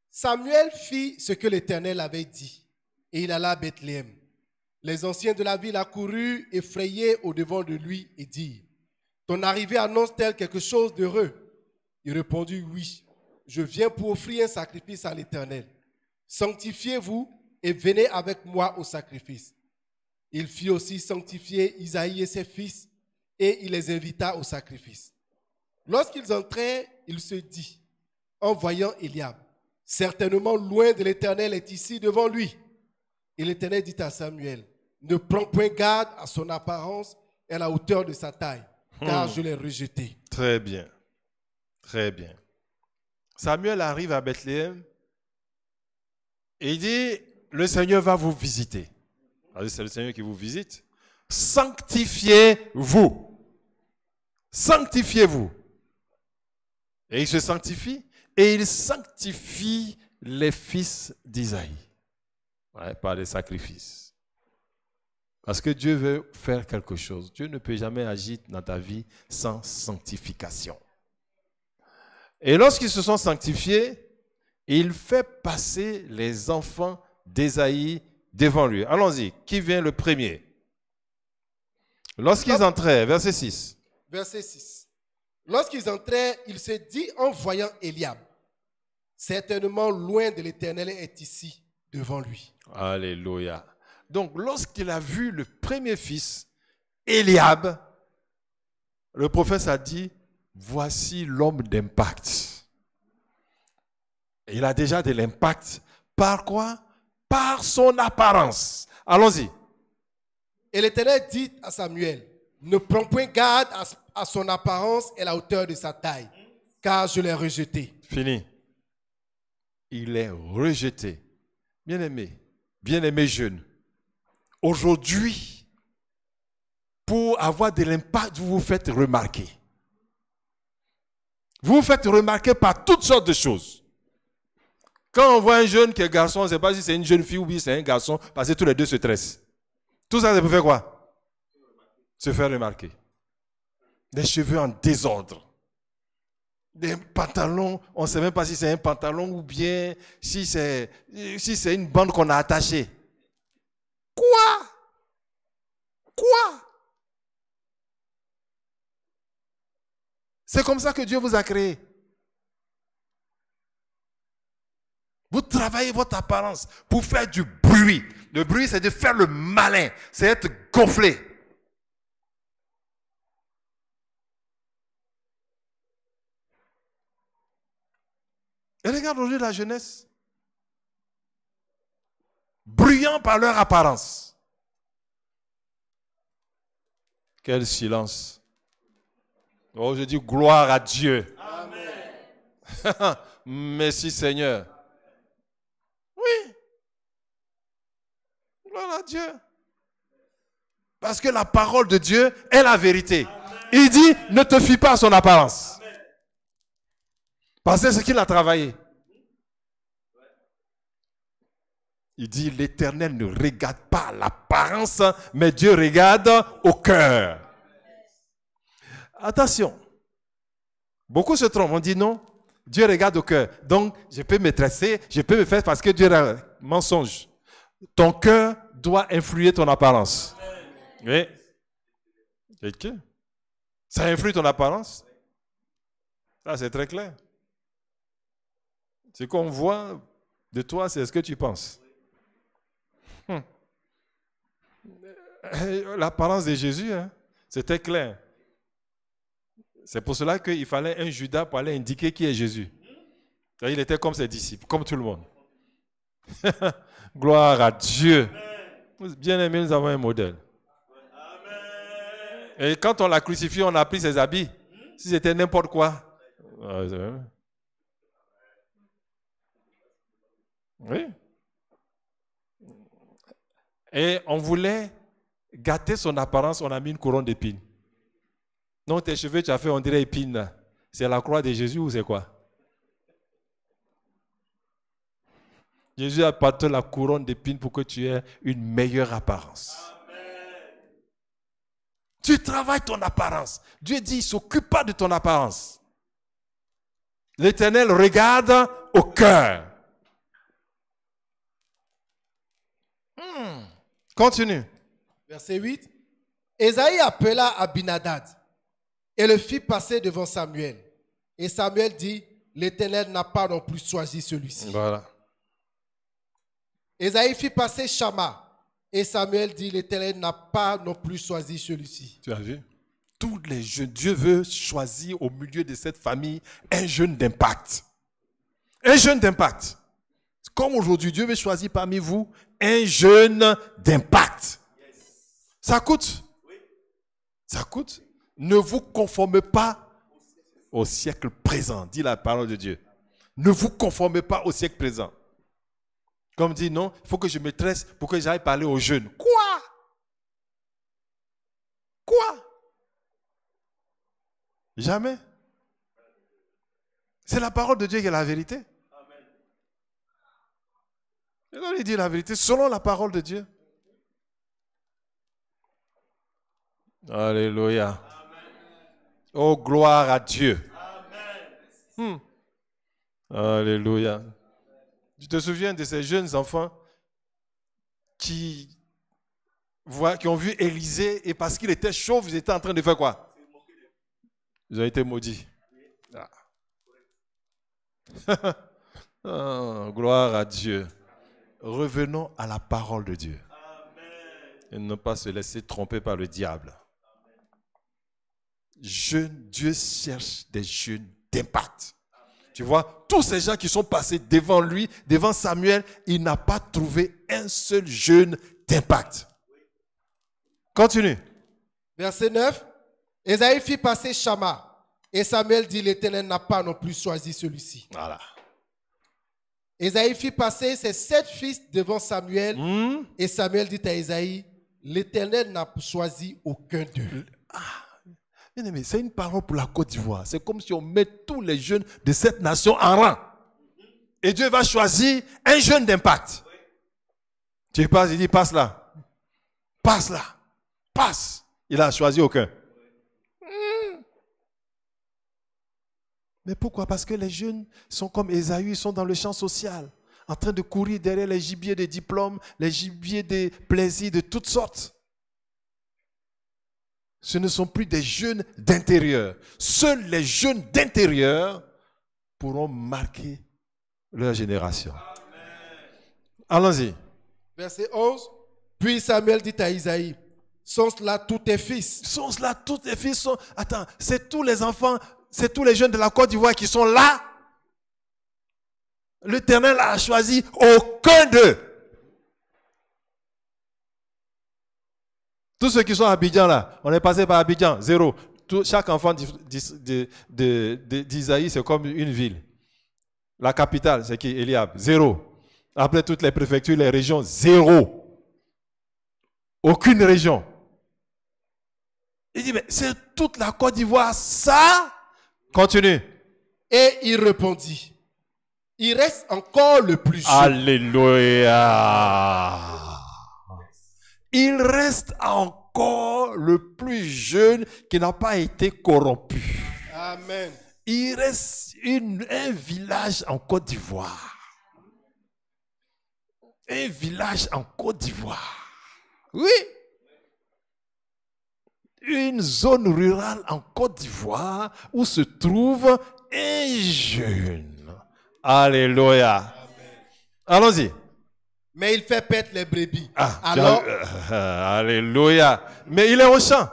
Samuel fit ce que l'Éternel avait dit, et il alla à Bethléem. Les anciens de la ville accoururent effrayés au-devant de lui et dirent, « Ton arrivée annonce-t-elle quelque chose d'heureux ?» Il répondit, « Oui, je viens pour offrir un sacrifice à l'Éternel. Sanctifiez-vous et venez avec moi au sacrifice. » Il fit aussi sanctifier Isaïe et ses fils, et il les invita au sacrifice. Lorsqu'ils entraient, il se dit, en voyant Éliab, « Certainement loin de l'Éternel est ici devant lui. » Et l'Éternel dit à Samuel, « Ne prends point garde à son apparence et à la hauteur de sa taille, car je l'ai rejeté. » Très bien. Très bien. Samuel arrive à Bethléem et il dit, « Le Seigneur va vous visiter. » C'est le Seigneur qui vous visite. « Sanctifiez-vous. Sanctifiez-vous. » Et il se sanctifie et il sanctifie les fils d'Isaïe. Par les sacrifices. Parce que Dieu veut faire quelque chose. Dieu ne peut jamais agir dans ta vie sans sanctification. Et lorsqu'ils se sont sanctifiés, il fait passer les enfants d'Ésaïe devant lui. Allons-y. Qui vient le premier? Lorsqu'ils entraient, verset 6. Verset 6. Lorsqu'ils entraient, il se dit en voyant Éliab, « Certainement loin de l'Éternel est ici devant lui. » Alléluia. Donc, lorsqu'il a vu le premier fils, Éliab, le prophète a dit, voici l'homme d'impact. Il a déjà de l'impact. Par quoi? Par son apparence. Allons-y. Et l'Éternel dit à Samuel, « Ne prends point garde à son apparence et à la hauteur de sa taille, car je l'ai rejeté. » Fini. Il est rejeté. Bien-aimé jeune, aujourd'hui, pour avoir de l'impact, vous vous faites remarquer. Vous vous faites remarquer par toutes sortes de choses. Quand on voit un jeune qui est garçon, on ne sait pas si c'est une jeune fille ou bien c'est un garçon, parce que tous les deux se tressent. Tout ça, ça peut faire quoi? Se faire remarquer. Des cheveux en désordre. Des pantalons, on ne sait même pas si c'est un pantalon ou bien si c'est une bande qu'on a attachée. Quoi? C'est comme ça que Dieu vous a créé. Vous travaillez votre apparence pour faire du bruit. Le bruit, c'est de faire le malin, c'est être gonflé. Et regarde aujourd'hui la jeunesse. Bruyants par leur apparence. Quel silence. Oh, je dis gloire à Dieu. Amen. Merci Seigneur. Oui. Gloire à Dieu. Parce que la parole de Dieu est la vérité. Amen. Il dit, ne te fie pas à son apparence. Parce que c'est ce qu'il a travaillé. Il dit, l'Éternel ne regarde pas l'apparence, mais Dieu regarde au cœur. Attention. Beaucoup se trompent. On dit non, Dieu regarde au cœur. Donc, je peux me tresser, je peux me faire parce que Dieu regarde. Mensonge. Ton cœur doit influer ton apparence. Oui. Et que ça influe ton apparence. Ça, c'est très clair. Ce qu'on voit de toi, c'est ce que tu penses. L'apparence de Jésus, hein, c'était clair. C'est pour cela qu'il fallait un Judas pour aller indiquer qui est Jésus. Il était comme ses disciples, comme tout le monde. Gloire à Dieu. Bien aimé, nous avons un modèle. Et quand on l'a crucifié, on a pris ses habits. Si c'était n'importe quoi. Oui. Et on voulait gâter son apparence, on a mis une couronne d'épines. Donc tes cheveux, tu as fait, on dirait épines. C'est la croix de Jésus ou c'est quoi? Jésus a porté la couronne d'épines pour que tu aies une meilleure apparence. Amen. Tu travailles ton apparence. Dieu dit, il ne s'occupe pas de ton apparence. L'Éternel regarde au cœur. Continue. Verset 8. Ésaïe appela Abinadab et le fit passer devant Samuel. Et Samuel dit, l'Éternel n'a pas non plus choisi celui-ci. Voilà. Ésaïe fit passer Shama. Et Samuel dit, l'Éternel n'a pas non plus choisi celui-ci. Tu as vu? Tous les jeunes, Dieu veut choisir au milieu de cette famille un jeune d'impact. Un jeune d'impact. Comme aujourd'hui, Dieu veut choisir parmi vous un jeune d'impact. Ça coûte. Ça coûte. Ne vous conformez pas au siècle présent, dit la parole de Dieu. Ne vous conformez pas au siècle présent. Comme dit, non, il faut que je me tresse pour que j'aille parler aux jeunes. Quoi? Quoi? Jamais. C'est la parole de Dieu qui est la vérité. Et là, il dit la vérité selon la parole de Dieu. Alléluia. Oh, gloire à Dieu. Alléluia. Tu te souviens de ces jeunes enfants qui ont vu Élisée et parce qu'il était chauve, ils étaient en train de faire quoi? Ils ont été maudits. Oh, gloire à Dieu. Revenons à la parole de Dieu. Et ne pas se laisser tromper par le diable. Dieu cherche des jeunes d'impact. Tu vois, tous ces gens qui sont passés devant lui, devant Samuel, il n'a pas trouvé un seul jeune d'impact. Continue. Verset 9. Ésaïe fit passer Shama. Et Samuel dit, l'Éternel n'a pas non plus choisi celui-ci. Voilà. Ésaïe fit passer ses 7 fils devant Samuel. Et Samuel dit à Ésaïe, l'Éternel n'a choisi aucun d'eux. Bien-aimé, c'est une parole pour la Côte d'Ivoire. C'est comme si on met tous les jeunes de cette nation en rang. Et Dieu va choisir un jeune d'impact. Tu passes, il dit, passe là. Passe là. Passe. Il n'a choisi aucun. Mais pourquoi? Parce que les jeunes sont comme Ésaü, ils sont dans le champ social, en train de courir derrière les gibiers des diplômes, les gibiers des plaisirs de toutes sortes. Ce ne sont plus des jeunes d'intérieur. Seuls les jeunes d'intérieur pourront marquer leur génération. Allons-y. Verset 11. Puis Samuel dit à Isaïe, sont-ce là tous tes fils? Sont-ce là tous tes fils? Attends, c'est tous les enfants, c'est tous les jeunes de la Côte d'Ivoire qui sont là? L'Éternel a choisi aucun d'eux. Tous ceux qui sont à Abidjan là, on est passé par Abidjan, zéro. Chaque enfant d'Isaïe, c'est comme une ville. La capitale, c'est qui? Eliab, zéro. Après toutes les préfectures, les régions, zéro. Aucune région. Il dit, mais c'est toute la Côte d'Ivoire, ça? Continue. Et il répondit, il reste encore le plus jeune. Alléluia. Il reste encore le plus jeune qui n'a pas été corrompu. Amen. Il reste un village en Côte d'Ivoire. Un village en Côte d'Ivoire. Oui. une zone rurale en Côte d'Ivoire où se trouve un jeune. Alléluia. Allons-y. Mais il fait paître les brebis. Alors, alléluia. Mais il est au champ.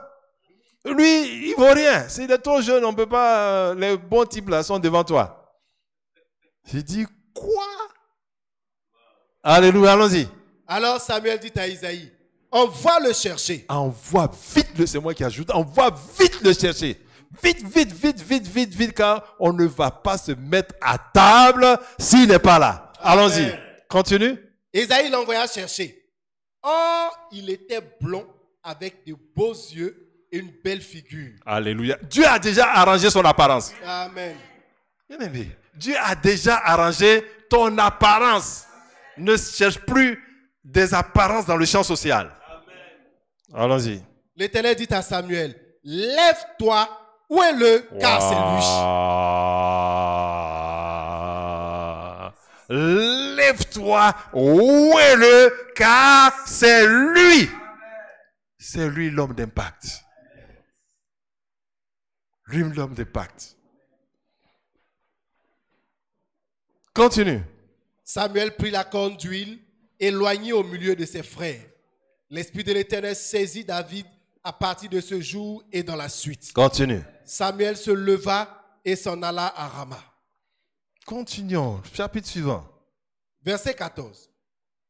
Lui, il ne vaut rien. S'il est trop jeune, on ne peut pas. Les bons types là sont devant toi. J'ai dit quoi? Alléluia, allons-y. Alors Samuel dit à Isaïe, envoie le chercher. Envoie vite, c'est moi qui ajoute, envoie vite le chercher. Vite, car on ne va pas se mettre à table s'il n'est pas là. Allons-y. Continue. Isaïe l'envoya chercher. Or, il était blond avec de beaux yeux et une belle figure. Alléluia. Dieu a déjà arrangé son apparence. Amen. Bien-aimé, Dieu a déjà arrangé ton apparence. Ne cherche plus des apparences dans le champ social. Amen. Allons-y. L'Éternel dit à Samuel, lève-toi, où est le, car c'est lui. Lève-toi, où est le, car c'est lui. C'est lui l'homme d'impact. Lui l'homme d'impact. Continue. Samuel prit la corne d'huile, éloigné au milieu de ses frères. L'Esprit de l'Éternel saisit David à partir de ce jour et dans la suite. Continue. Samuel se leva et s'en alla à Rama. Continuons. Chapitre suivant. Verset 14.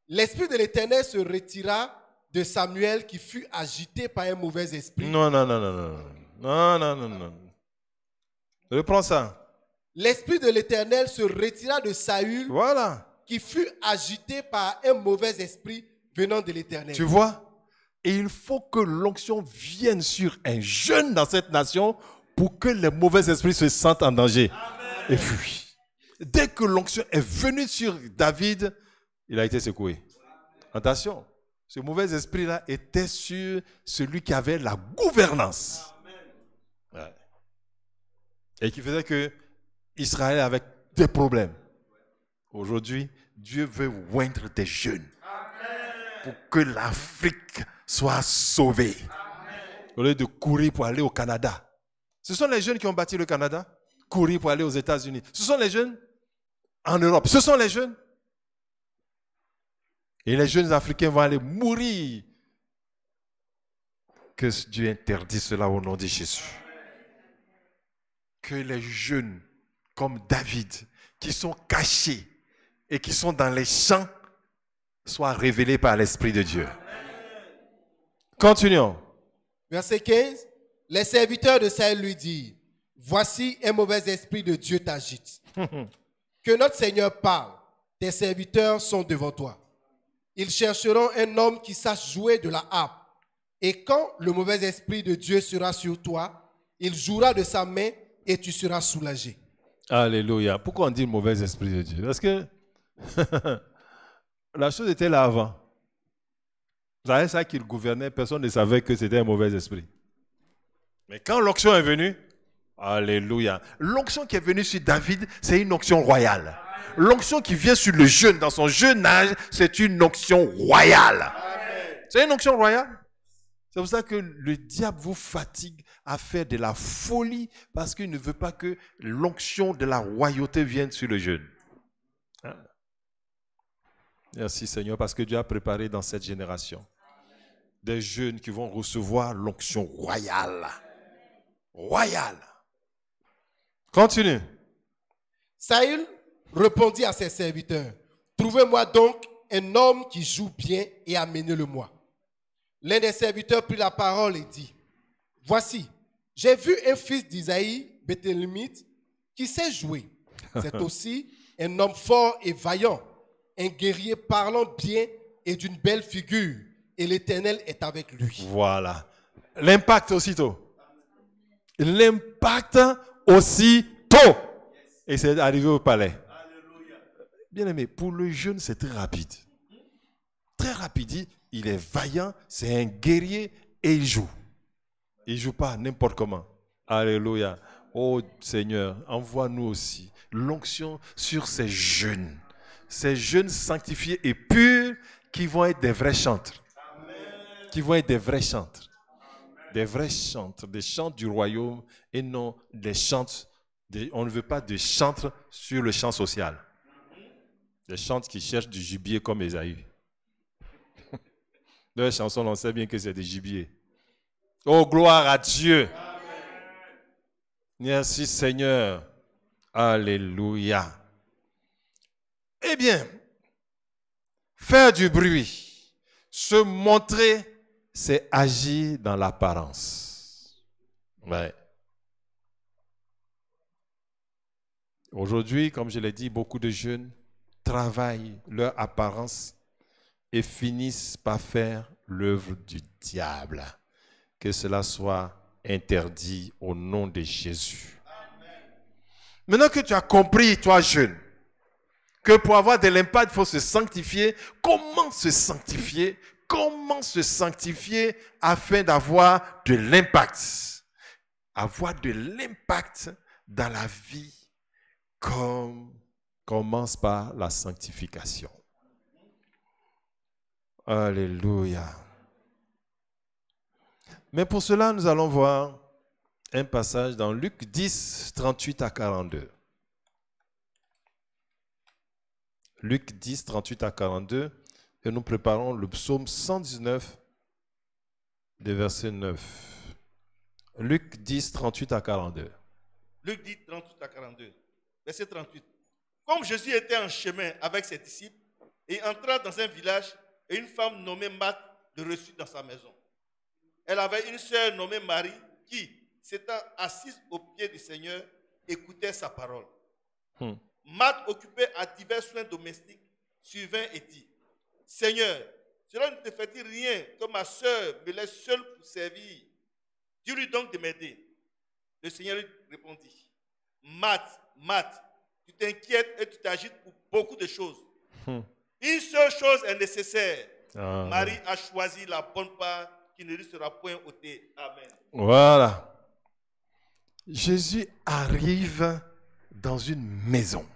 L'Esprit de l'Éternel se retira de Samuel qui fut agité par un mauvais esprit. Non. Reprends ça. L'Esprit de l'Éternel se retira de Saül, Voilà. qui fut agité par un mauvais esprit venant de l'Éternel. Tu vois? Et il faut que l'onction vienne sur un jeune dans cette nation pour que les mauvais esprits se sentent en danger. Amen. Et fuient. Dès que l'onction est venue sur David, il a été secoué. Attention, ce mauvais esprit-là était sur celui qui avait la gouvernance. Ouais. Et qui faisait que Israël avait des problèmes. Aujourd'hui, Dieu veut oindre des jeunes pour que l'Afrique soit sauvée. Au lieu de courir pour aller au Canada. Ce sont les jeunes qui ont bâti le Canada. Courir pour aller aux États-Unis. Ce sont les jeunes en Europe. Ce sont les jeunes. Et les jeunes Africains vont aller mourir. Que Dieu interdise cela au nom de Jésus. Que les jeunes comme David, qui sont cachés et qui sont dans les champs, soient révélés par l'Esprit de Dieu. Continuons. Verset 15. Les serviteurs de Saül lui dirent, voici un mauvais esprit de Dieu t'agite. Que notre Seigneur parle. Tes serviteurs sont devant toi. Ils chercheront un homme qui sache jouer de la harpe. Et quand le mauvais esprit de Dieu sera sur toi, il jouera de sa main et tu seras soulagé. Alléluia. Pourquoi on dit le mauvais esprit de Dieu? Parce que la chose était là avant. Vous savez ça qu'il gouvernait, personne ne savait que c'était un mauvais esprit. Mais quand l'onction est venue, alléluia. L'onction qui est venue sur David, c'est une onction royale. L'onction qui vient sur le jeune dans son jeune âge, c'est une onction royale. C'est une onction royale. C'est pour ça que le diable vous fatigue à faire de la folie parce qu'il ne veut pas que l'onction de la royauté vienne sur le jeune. Merci Seigneur parce que Dieu a préparé dans cette génération des jeunes qui vont recevoir l'onction royale. Royale. Continue. Saül répondit à ses serviteurs, trouvez-moi donc un homme qui joue bien et amenez-le-moi. L'un des serviteurs prit la parole et dit, voici, j'ai vu un fils d'Isaïe, Béthélémite, qui sait jouer. C'est aussi un homme fort et vaillant, un guerrier parlant bien et d'une belle figure, et l'Éternel est avec lui. Voilà. L'impact aussitôt. L'impact aussitôt. Et c'est arrivé au palais. Bien aimé, pour le jeune, c'est très rapide. Très rapide. Il est vaillant, c'est un guerrier et il joue. Il ne joue pas n'importe comment. Alléluia. Oh Seigneur, envoie-nous aussi l'onction sur ces jeunes sanctifiés et purs qui vont être des vrais chantres. Qui vont être des vrais chantres. des vrais chantres, des chantres du royaume et non des chantres. On ne veut pas de chantres sur le champ social. Des chantres qui cherchent du gibier comme Ésaü. Dans les chansons, on sait bien que c'est des gibiers. Oh, gloire à Dieu. Merci Seigneur. Alléluia. Eh bien, faire du bruit, se montrer, c'est agir dans l'apparence. Ouais. Aujourd'hui, comme je l'ai dit, beaucoup de jeunes travaillent leur apparence et finissent par faire l'œuvre du diable. Que cela soit interdit au nom de Jésus. Amen. Maintenant que tu as compris, toi jeune, que pour avoir de l'impact, il faut se sanctifier. Comment se sanctifier? Comment se sanctifier afin d'avoir de l'impact? Avoir de l'impact dans la vie commence par la sanctification. Alléluia. Mais pour cela, nous allons voir un passage dans Luc 10, 38 à 42. Luc 10, 38 à 42. Et nous préparons le psaume 119, des versets 9. Luc 10, 38 à 42. Luc 10, 38 à 42. Verset 38. Comme Jésus était en chemin avec ses disciples et entra dans un village, et une femme nommée Marthe le reçut dans sa maison. Elle avait une sœur nommée Marie qui, s'étant assise aux pieds du Seigneur, écoutait sa parole. Marthe, occupée à divers soins domestiques, survint et dit: Seigneur, cela ne te fait-il rien que ma sœur me laisse seule pour servir? Dis-lui donc de m'aider. Le Seigneur lui répondit: Marthe, Marthe, tu t'inquiètes et tu t'agites pour beaucoup de choses. Une seule chose est nécessaire. Marie a choisi la bonne part qui ne lui sera point ôtée. Amen. Voilà. Jésus arrive dans une maison.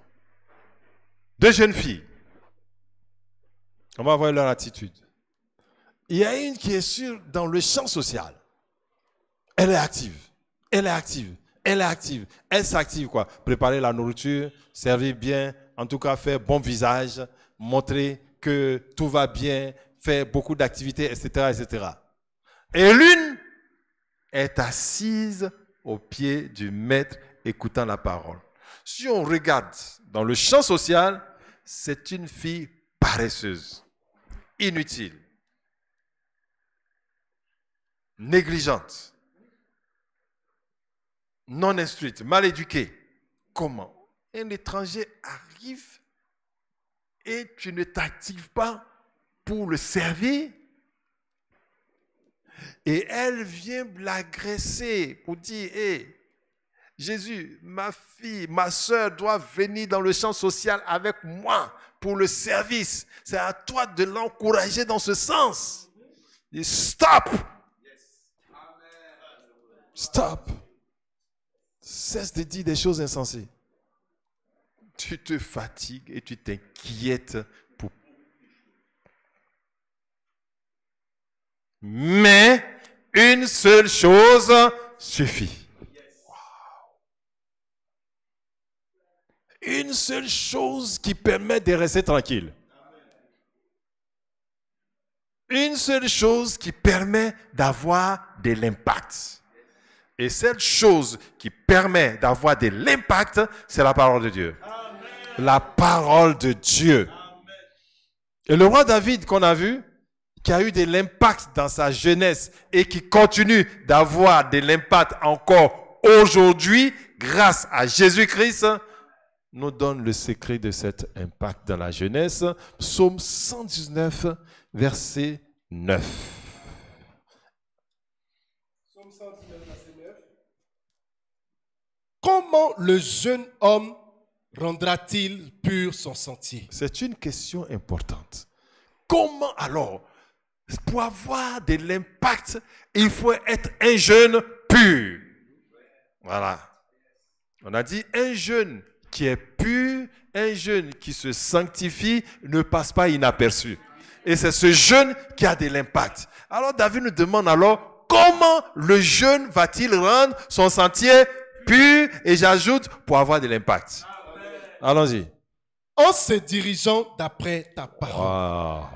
Deux jeunes filles. On va voir leur attitude. Il y a une qui est dans le champ social. Elle est active. Elle est active. Elle est active. Elle s'active quoi? Préparer la nourriture, servir bien, en tout cas faire bon visage, montrer que tout va bien, faire beaucoup d'activités, etc., etc. Et l'une est assise au pied du maître, écoutant la parole. Si on regarde dans le champ social, c'est une fille paresseuse, inutile, négligente, non instruite, mal éduquée. Comment? Un étranger arrive et tu ne t'actives pas pour le servir. Et elle vient l'agresser pour dire: hey, Jésus, ma fille, ma soeur doit venir dans le champ social avec moi pour le service. C'est à toi de l'encourager dans ce sens. Dis stop. Stop. Cesse de dire des choses insensées. Tu te fatigues et tu t'inquiètes pour... Mais une seule chose suffit. Une seule chose qui permet de rester tranquille. Une seule chose qui permet d'avoir de l'impact. Et cette chose qui permet d'avoir de l'impact, c'est la parole de Dieu. Amen. La parole de Dieu. Amen. Et le roi David qu'on a vu, qui a eu de l'impact dans sa jeunesse et qui continue d'avoir de l'impact encore aujourd'hui, grâce à Jésus-Christ, nous donne le secret de cet impact dans la jeunesse. Psaume 119, verset 9. Psaume 119, verset 9. Comment le jeune homme rendra-t-il pur son sentier? C'est une question importante. Comment alors, pour avoir de l'impact, il faut être un jeune pur. Voilà. On a dit un jeune qui est pur, un jeune qui se sanctifie, ne passe pas inaperçu. Et c'est ce jeune qui a de l'impact. Alors David nous demande alors, comment le jeûne va-t-il rendre son sentier pur? Et j'ajoute, pour avoir de l'impact. Allons-y. En se dirigeant d'après ta parole. Wow.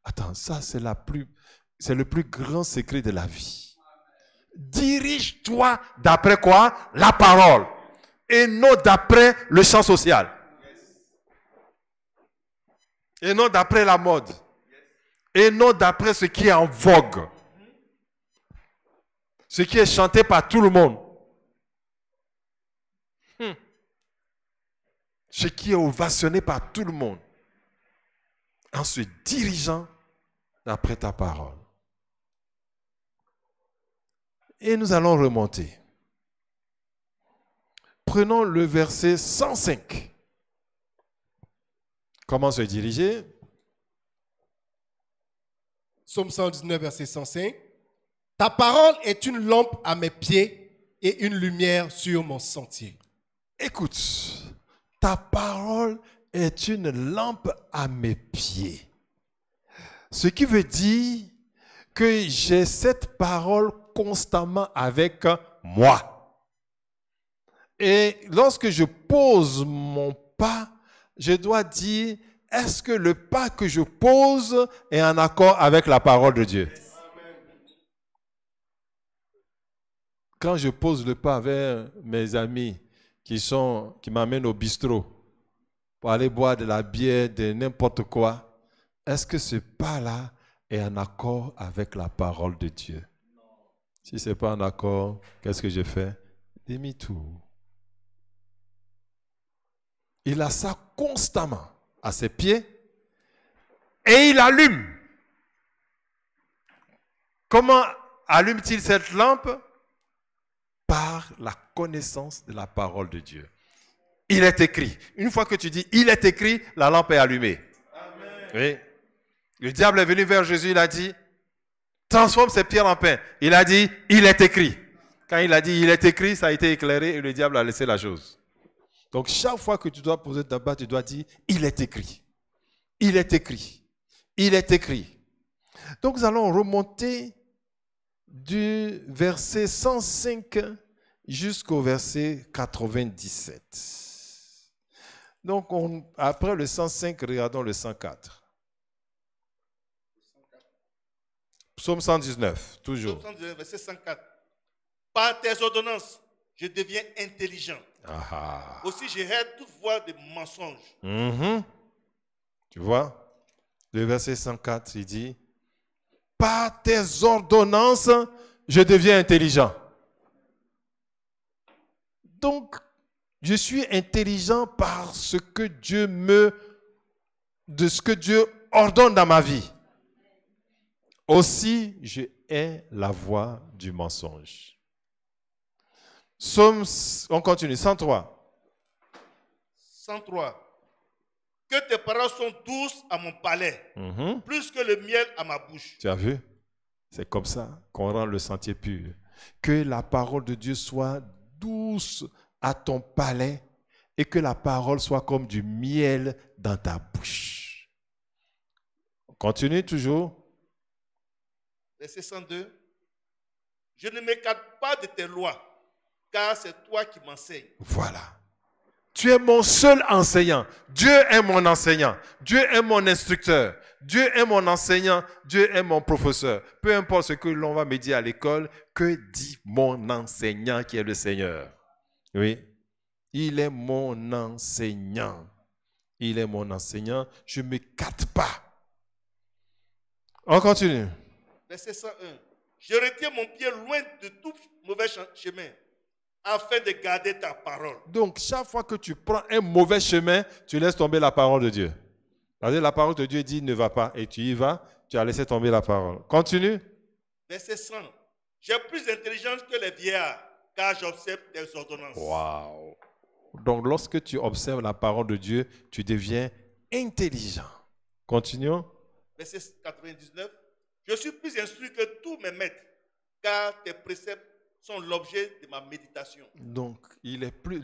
Attends, ça c'est le plus grand secret de la vie. Dirige-toi d'après quoi? La parole. Et non d'après le champ social. Et non d'après la mode. Et non d'après ce qui est en vogue. Ce qui est chanté par tout le monde. Ce qui est ovationné par tout le monde. En se dirigeant d'après ta parole. Et nous allons remonter. Prenons le verset 105. Comment se diriger? Psaume 119, verset 105. Ta parole est une lampe à mes pieds et une lumière sur mon sentier. Écoute, ta parole est une lampe à mes pieds. Ce qui veut dire que j'ai cette parole constamment avec moi. Et lorsque je pose mon pas, je dois dire, est-ce que le pas que je pose est en accord avec la parole de Dieu? Quand je pose le pas vers mes amis qui m'amènent au bistrot pour aller boire de la bière, de n'importe quoi, est-ce que ce pas-là est en accord avec la parole de Dieu? Si ce n'est pas en accord, qu'est-ce que je fais? Demi-tour. Il a ça constamment à ses pieds et il allume. Comment allume-t-il cette lampe? Par la connaissance de la parole de Dieu. Il est écrit. Une fois que tu dis il est écrit, la lampe est allumée. Amen. Oui. Le diable est venu vers Jésus, il a dit transforme ces pierres en pain. Il a dit il est écrit. Quand il a dit il est écrit, ça a été éclairé et le diable a laissé la chose. Donc chaque fois que tu dois poser ta barre, tu dois dire il est écrit. Il est écrit. Il est écrit. Donc nous allons remonter du verset 105 jusqu'au verset 97. Donc, après le 105, regardons le 104. Psaume 119, toujours. Psaume 119, verset 104. Par tes ordonnances, je deviens intelligent. Ah. Aussi, je hais toute voix de mensonge. Tu vois, le verset 104, il dit, par tes ordonnances, je deviens intelligent. Donc, je suis intelligent par ce que Dieu ordonne dans ma vie. Aussi, je hais la voix du mensonge. On continue, 103. 103. Que tes paroles sont douces à mon palais, plus que le miel à ma bouche. Tu as vu? C'est comme ça qu'on rend le sentier pur. Que la parole de Dieu soit douce à ton palais et que la parole soit comme du miel dans ta bouche. On continue toujours. Verset 102. Je ne m'écarte pas de tes lois, car c'est toi qui m'enseignes. Voilà. Tu es mon seul enseignant. Dieu est mon enseignant. Dieu est mon instructeur. Dieu est mon enseignant. Dieu est mon professeur. Peu importe ce que l'on va me dire à l'école, que dit mon enseignant qui est le Seigneur? Oui. Il est mon enseignant. Il est mon enseignant. Je ne m'écarte pas. On continue. Verset 101. Je retiens mon pied loin de tout mauvais chemin, afin de garder ta parole. Donc, chaque fois que tu prends un mauvais chemin, tu laisses tomber la parole de Dieu. C'est-à-dire, la parole de Dieu dit ne va pas et tu y vas, tu as laissé tomber la parole. Continue. Verset 100. J'ai plus d'intelligence que les vieillards, car j'observe tes ordonnances. Waouh. Donc, lorsque tu observes la parole de Dieu, tu deviens intelligent. Continuons. Verset 99. Je suis plus instruit que tous mes maîtres, car tes préceptes sont l'objet de ma méditation. Donc,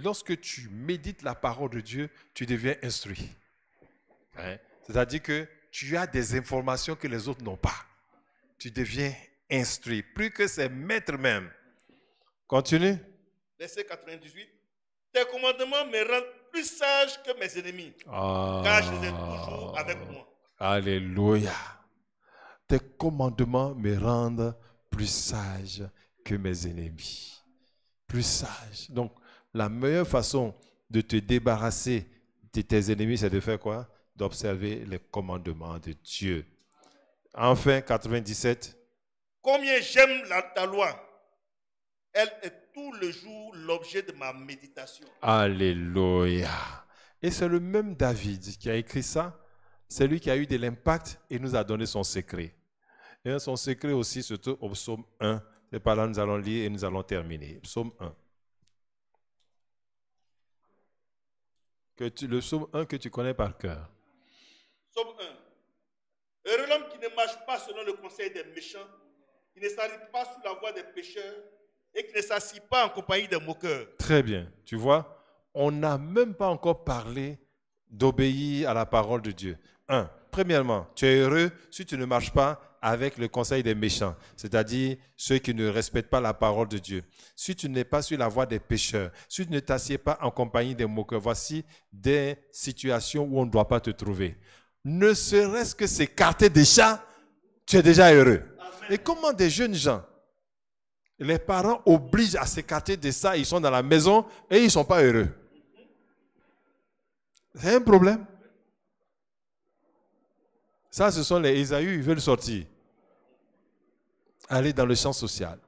lorsque tu médites la parole de Dieu, tu deviens instruit. Hein? C'est-à-dire que tu as des informations que les autres n'ont pas. Tu deviens instruits, plus que ses maîtres même. Continue. Verset 98. Tes commandements me rendent plus sage que mes ennemis, car je les ai toujours avec moi. Alléluia. Tes commandements me rendent plus sage que mes ennemis. Plus sage. Donc, la meilleure façon de te débarrasser de tes ennemis, c'est de faire quoi? D'observer les commandements de Dieu. Enfin, 97. Combien j'aime ta loi. Elle est tout le jour l'objet de ma méditation. Alléluia. Et c'est le même David qui a écrit ça. C'est lui qui a eu de l'impact et nous a donné son secret. Et son secret aussi se trouve au psaume 1. C'est par là que nous allons lire et nous allons terminer. Psaume 1. Le psaume 1 que tu connais par cœur. Psaume 1. Heureux l'homme qui ne marche pas selon le conseil des méchants, qui ne s'arrête pas sous la voie des pécheurs et qui ne s'assied pas en compagnie des moqueurs. Très bien. Tu vois, on n'a même pas encore parlé d'obéir à la parole de Dieu. Premièrement, tu es heureux si tu ne marches pas avec le conseil des méchants, c'est-à-dire ceux qui ne respectent pas la parole de Dieu. Si tu n'es pas sur la voie des pécheurs, si tu ne t'assieds pas en compagnie des moqueurs, voici des situations où on ne doit pas te trouver. Ne serait-ce que s'écarter des chats, tu es déjà heureux. Amen. Et comment des jeunes gens, les parents obligent à s'écarter de ça, ils sont dans la maison et ils ne sont pas heureux. C'est un problème. Ça, ce sont les Ésaü, ils veulent sortir. Aller dans le champ social.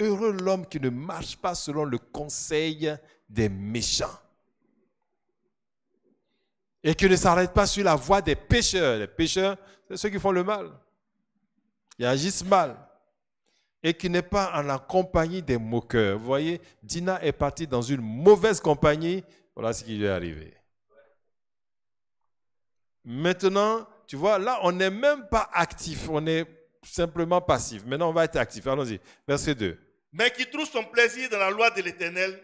Heureux l'homme qui ne marche pas selon le conseil des méchants. Et qui ne s'arrête pas sur la voie des pécheurs. Les pécheurs, c'est ceux qui font le mal. Ils agissent mal. Et qui n'est pas en la compagnie des moqueurs. Vous voyez, Dina est partie dans une mauvaise compagnie. Voilà ce qui lui est arrivé. Maintenant, tu vois, là, on n'est même pas actif, on est simplement passif. Maintenant, on va être actif. Allons-y. Verset 2. Mais qui trouve son plaisir dans la loi de l'Éternel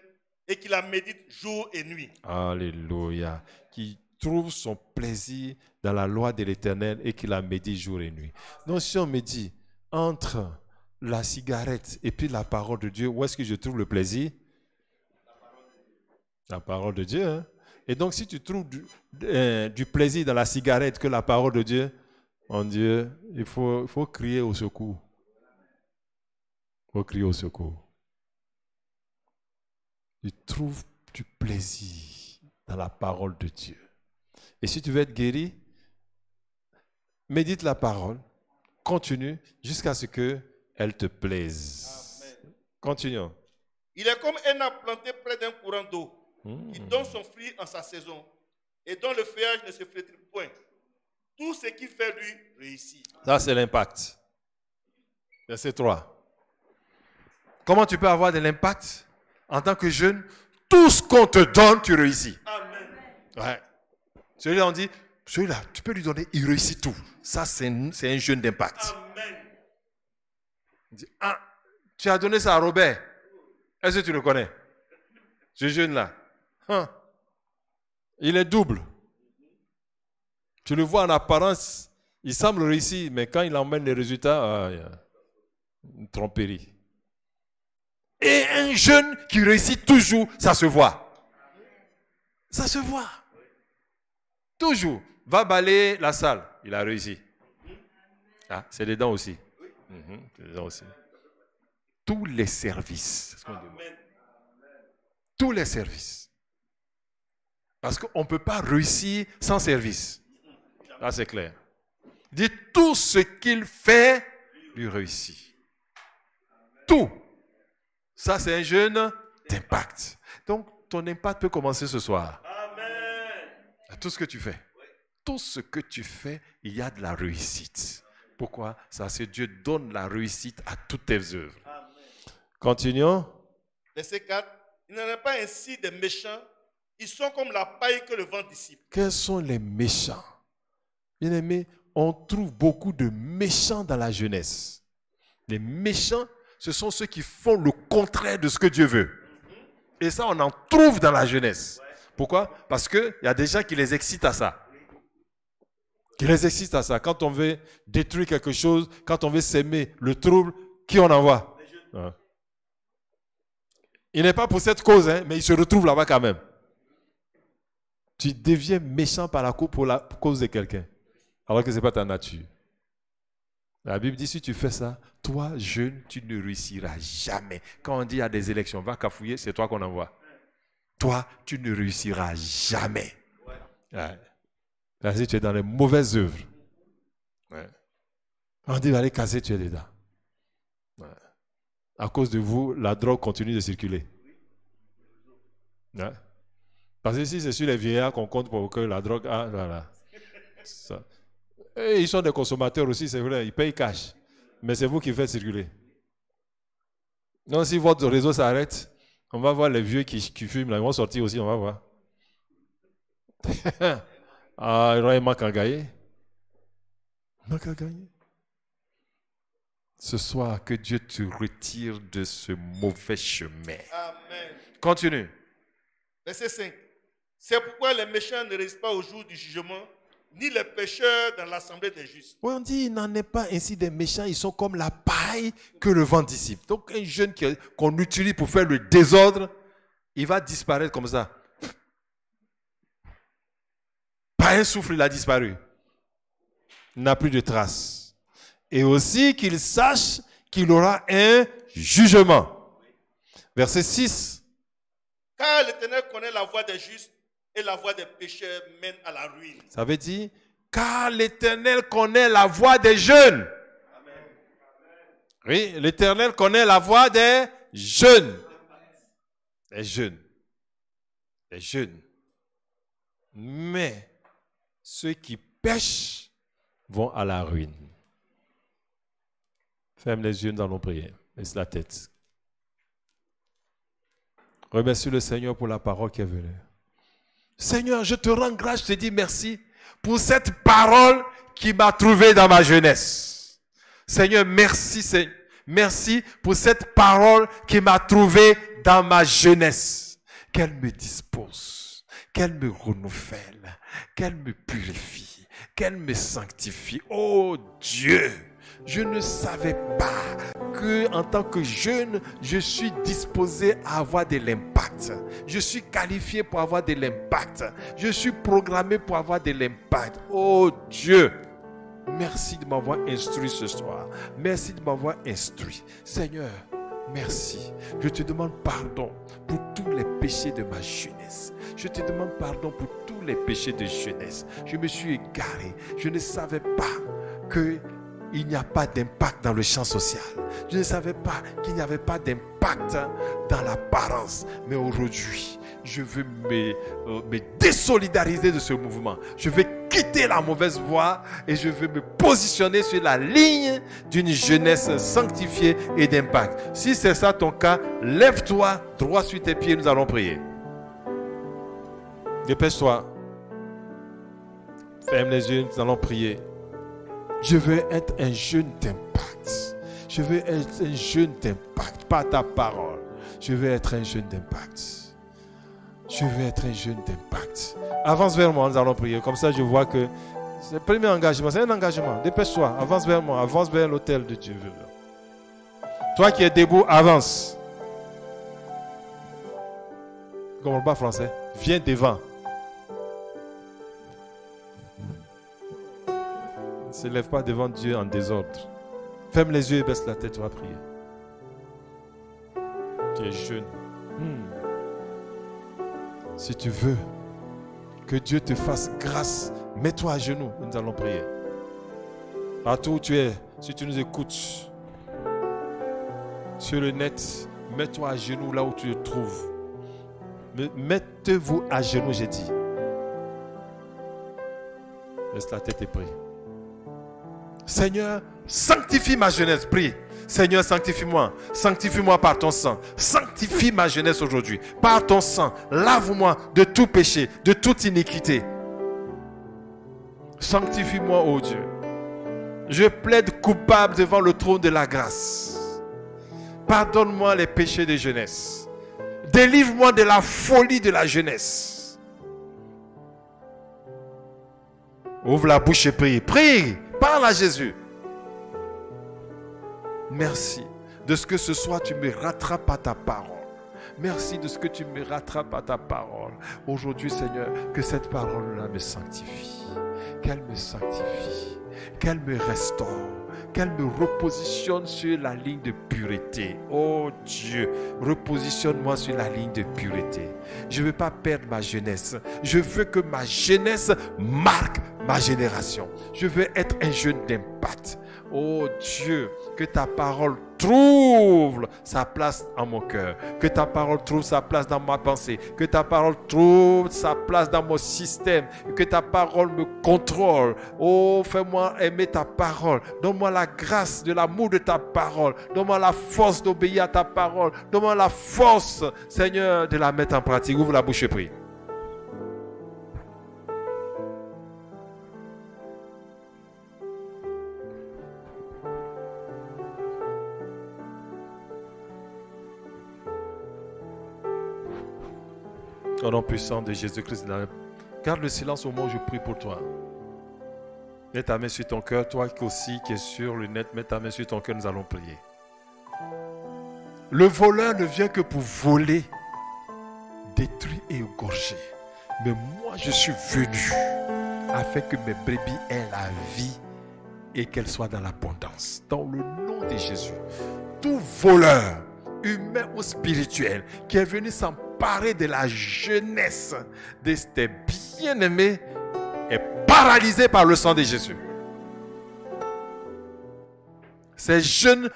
et qui la médite jour et nuit. Alléluia. Qui trouve son plaisir dans la loi de l'Éternel et qui la médite jour et nuit. Donc, si on me dit, entre la cigarette et puis la parole de Dieu, où est-ce que je trouve le plaisir? La parole de Dieu, hein? Et donc, si tu trouves du plaisir dans la cigarette que la parole de Dieu, mon Dieu, il faut crier au secours. Il faut crier au secours. Tu trouves du plaisir dans la parole de Dieu. Et si tu veux être guéri, médite la parole, continue jusqu'à ce qu'elle te plaise. Amen. Continuons. Il est comme un arbre planté près d'un courant d'eau. Qui donne son fruit en sa saison et dont le feuillage ne se flétrit point. Tout ce qu'il fait lui réussit. Ça, c'est l'impact. Verset 3. Comment tu peux avoir de l'impact en tant que jeune? Tout ce qu'on te donne, tu réussis. Amen. Ouais. Celui-là, on dit, celui-là, tu peux lui donner, il réussit tout. Ça, c'est un jeune d'impact. Amen. On dit, tu as donné ça à Robert. Est-ce que tu le connais? Ce jeune-là. Il est double. Tu le vois en apparence, il semble réussir, mais quand il emmène les résultats, il y a une tromperie. Et un jeune qui réussit toujours, ça se voit. Ça se voit. Toujours. Va balayer la salle, il a réussi. Ah, c'est les dents aussi. C'est les dents aussi. Tous les services. Tous les services. Parce qu'on ne peut pas réussir sans service. Là, c'est clair. Dit tout ce qu'il fait, lui réussit. Tout. Ça, c'est un jeune d'impact. Donc, ton impact peut commencer ce soir. Amen. Tout ce que tu fais. Tout ce que tu fais, il y a de la réussite. Pourquoi? Ça, c'est Dieu donne la réussite à toutes tes œuvres. Amen. Continuons. Verset 4. Il n'en est pas ainsi des méchants. Ils sont comme la paille que le vent dissipe. Quels sont les méchants? Bien-aimés, on trouve beaucoup de méchants dans la jeunesse. Les méchants, ce sont ceux qui font le contraire de ce que Dieu veut. Et ça, on en trouve dans la jeunesse. Pourquoi? Parce qu'il y a des gens qui les excitent à ça. Qui les excite à ça. Quand on veut détruire quelque chose, quand on veut s'aimer le trouble, qui on envoie? Ouais. Il n'est pas pour cette cause, hein, mais il se retrouve là-bas quand même. Tu deviens méchant par la cause de quelqu'un, alors que ce n'est pas ta nature. La Bible dit, si tu fais ça, toi, jeune, tu ne réussiras jamais. Quand on dit il y a des élections, va cafouiller, c'est toi qu'on envoie. Toi, tu ne réussiras jamais. Ouais. Là, si tu es dans les mauvaises œuvres, ouais. On dit, allez casser, tu es dedans. Ouais. À cause de vous, la drogue continue de circuler. Ouais. Parce que si c'est sur les vieillards qu'on compte pour que la drogue... Ah, voilà. Ça. Et ils sont des consommateurs aussi, c'est vrai, ils payent cash. Mais c'est vous qui faites circuler. Donc si votre réseau s'arrête, on va voir les vieux qui fument, là, ils vont sortir aussi, on va voir. Ah, il manque à gagner. Il manque à gagner. Ce soir, que Dieu te retire de ce mauvais chemin. Amen. Continue. Verset 5. C'est pourquoi les méchants ne restent pas au jour du jugement, ni les pécheurs dans l'assemblée des justes. On dit, il n'en est pas ainsi des méchants, ils sont comme la paille que le vent dissipe. Donc un jeune qu'on utilise pour faire le désordre, il va disparaître comme ça. Pas un souffle, il a disparu. Il n'a plus de traces. Et aussi qu'il sache qu'il aura un jugement. Verset 6. Car l'Éternel connaît la voie des justes et la voie des pécheurs mène à la ruine. Ça veut dire, car l'Éternel connaît la voie des jeunes. Amen. Oui, l'Éternel connaît la voie des jeunes. Les jeunes. Les jeunes. Mais ceux qui pêchent vont à la ruine. Ferme les yeux dans nos prières. Laisse la tête. Remercie le Seigneur pour la parole qui est venue. Seigneur, je te rends grâce, je te dis merci pour cette parole qui m'a trouvé dans ma jeunesse. Seigneur, merci, Seigneur. Merci pour cette parole qui m'a trouvé dans ma jeunesse. Qu'elle me dispose, qu'elle me renouvelle, qu'elle me purifie, qu'elle me sanctifie. Oh Dieu, je ne savais pas que en tant que jeune, je suis disposé à avoir de l'impact. Je suis qualifié pour avoir de l'impact. Je suis programmé pour avoir de l'impact. Oh Dieu, merci de m'avoir instruit ce soir. Merci de m'avoir instruit. Seigneur, merci. Je te demande pardon pour tous les péchés de ma jeunesse. Je te demande pardon pour tous les péchés de jeunesse. Je me suis égaré. Je ne savais pas qu'il n'y a pas d'impact dans le champ social. Je ne savais pas qu'il n'y avait pas d'impact dans l'apparence. Mais aujourd'hui, je veux me désolidariser de ce mouvement. Je vais quitter la mauvaise voie et je veux me positionner sur la ligne d'une jeunesse sanctifiée et d'impact. Si c'est ça ton cas, lève-toi droit sur tes pieds, nous allons prier. Dépêche-toi. Ferme les yeux, nous allons prier. Je veux être un jeune d'impact. Je veux être un jeune d'impact par ta parole. Je veux être un jeune d'impact. Je veux être un jeune d'impact. Avance vers moi, nous allons prier. Comme ça, je vois que c'est le premier engagement. C'est un engagement. Dépêche-toi. Avance vers moi. Avance vers l'autel de Dieu. Toi qui es debout, avance. Je ne comprends pas français. Viens devant. Ne se lève pas devant Dieu en désordre. Ferme les yeux et baisse la tête, tu vas prier. Tu es jeune. Si tu veux que Dieu te fasse grâce, mets-toi à genoux. Nous allons prier. Partout où tu es, si tu nous écoutes sur le net, mets-toi à genoux là où tu te trouves. Mettez-vous à genoux, j'ai dit. Laisse la tête et prie. Seigneur, sanctifie ma jeunesse, prie. Seigneur, sanctifie-moi. Sanctifie-moi par ton sang. Sanctifie ma jeunesse aujourd'hui. Par ton sang, lave-moi de tout péché, de toute iniquité. Sanctifie-moi, ô Dieu. Je plaide coupable devant le trône de la grâce. Pardonne-moi les péchés de jeunesse. Délivre-moi de la folie de la jeunesse. Ouvre la bouche et prie. Prie. Parle à Jésus. Merci de ce que ce soir tu me rattrapes à ta parole. Merci de ce que tu me rattrapes à ta parole. Aujourd'hui, Seigneur, que cette parole-là me sanctifie. Qu'elle me sanctifie. Qu'elle me restaure. Qu'elle me repositionne sur la ligne de pureté. Oh Dieu, repositionne-moi sur la ligne de pureté. Je ne veux pas perdre ma jeunesse. Je veux que ma jeunesse marque ma génération. Je veux être un jeune d'impact. Oh Dieu, que ta parole trouve sa place en mon cœur. Que ta parole trouve sa place dans ma pensée. Que ta parole trouve sa place dans mon système. Que ta parole me contrôle. Oh, fais-moi aimer ta parole. Donne-moi la grâce de l'amour de ta parole. Donne-moi la force d'obéir à ta parole. Donne-moi la force, Seigneur, de la mettre en pratique. Ouvre la bouche et prie. Au nom puissant de Jésus-Christ, garde le silence au moment où je prie pour toi. Mets ta main sur ton cœur, toi aussi qui es sur le net, mets ta main sur ton cœur, nous allons prier. Le voleur ne vient que pour voler, détruire et égorger. Mais moi, je suis venu afin que mes brebis aient la vie et qu'elles soient dans l'abondance. Dans le nom de Jésus, tout voleur, humain ou spirituel, qui est venu s'emparer de la jeunesse de tes bien-aimés est paralysé par le sang de Jésus. Ces jeunes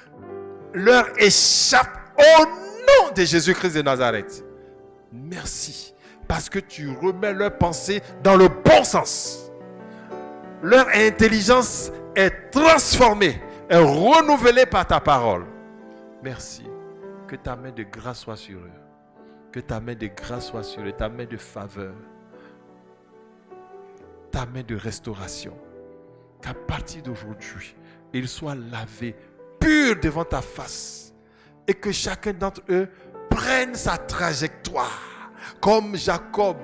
leur échappent au nom de Jésus-Christ de Nazareth. Merci, parce que tu remets leur pensée dans le bon sens. Leur intelligence est transformée, est renouvelée par ta parole. Merci. Que ta main de grâce soit sur eux. Que ta main de grâce soit sur eux. Ta main de faveur. Ta main de restauration. Qu'à partir d'aujourd'hui, ils soient lavés, purs devant ta face. Et que chacun d'entre eux prenne sa trajectoire. Comme Jacob,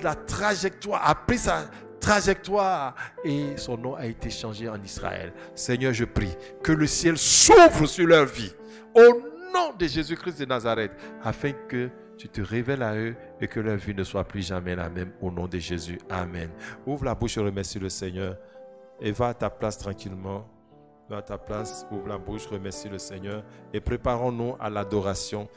la trajectoire, a pris sa trajectoire et son nom a été changé en Israël. Seigneur, je prie que le ciel s'ouvre sur leur vie. Au nom de Jésus-Christ de Nazareth, afin que tu te révèles à eux et que leur vie ne soit plus jamais la même. Au nom de Jésus, amen. Ouvre la bouche et remercie le Seigneur et va à ta place tranquillement. Va à ta place, ouvre la bouche, remercie le Seigneur et préparons-nous à l'adoration.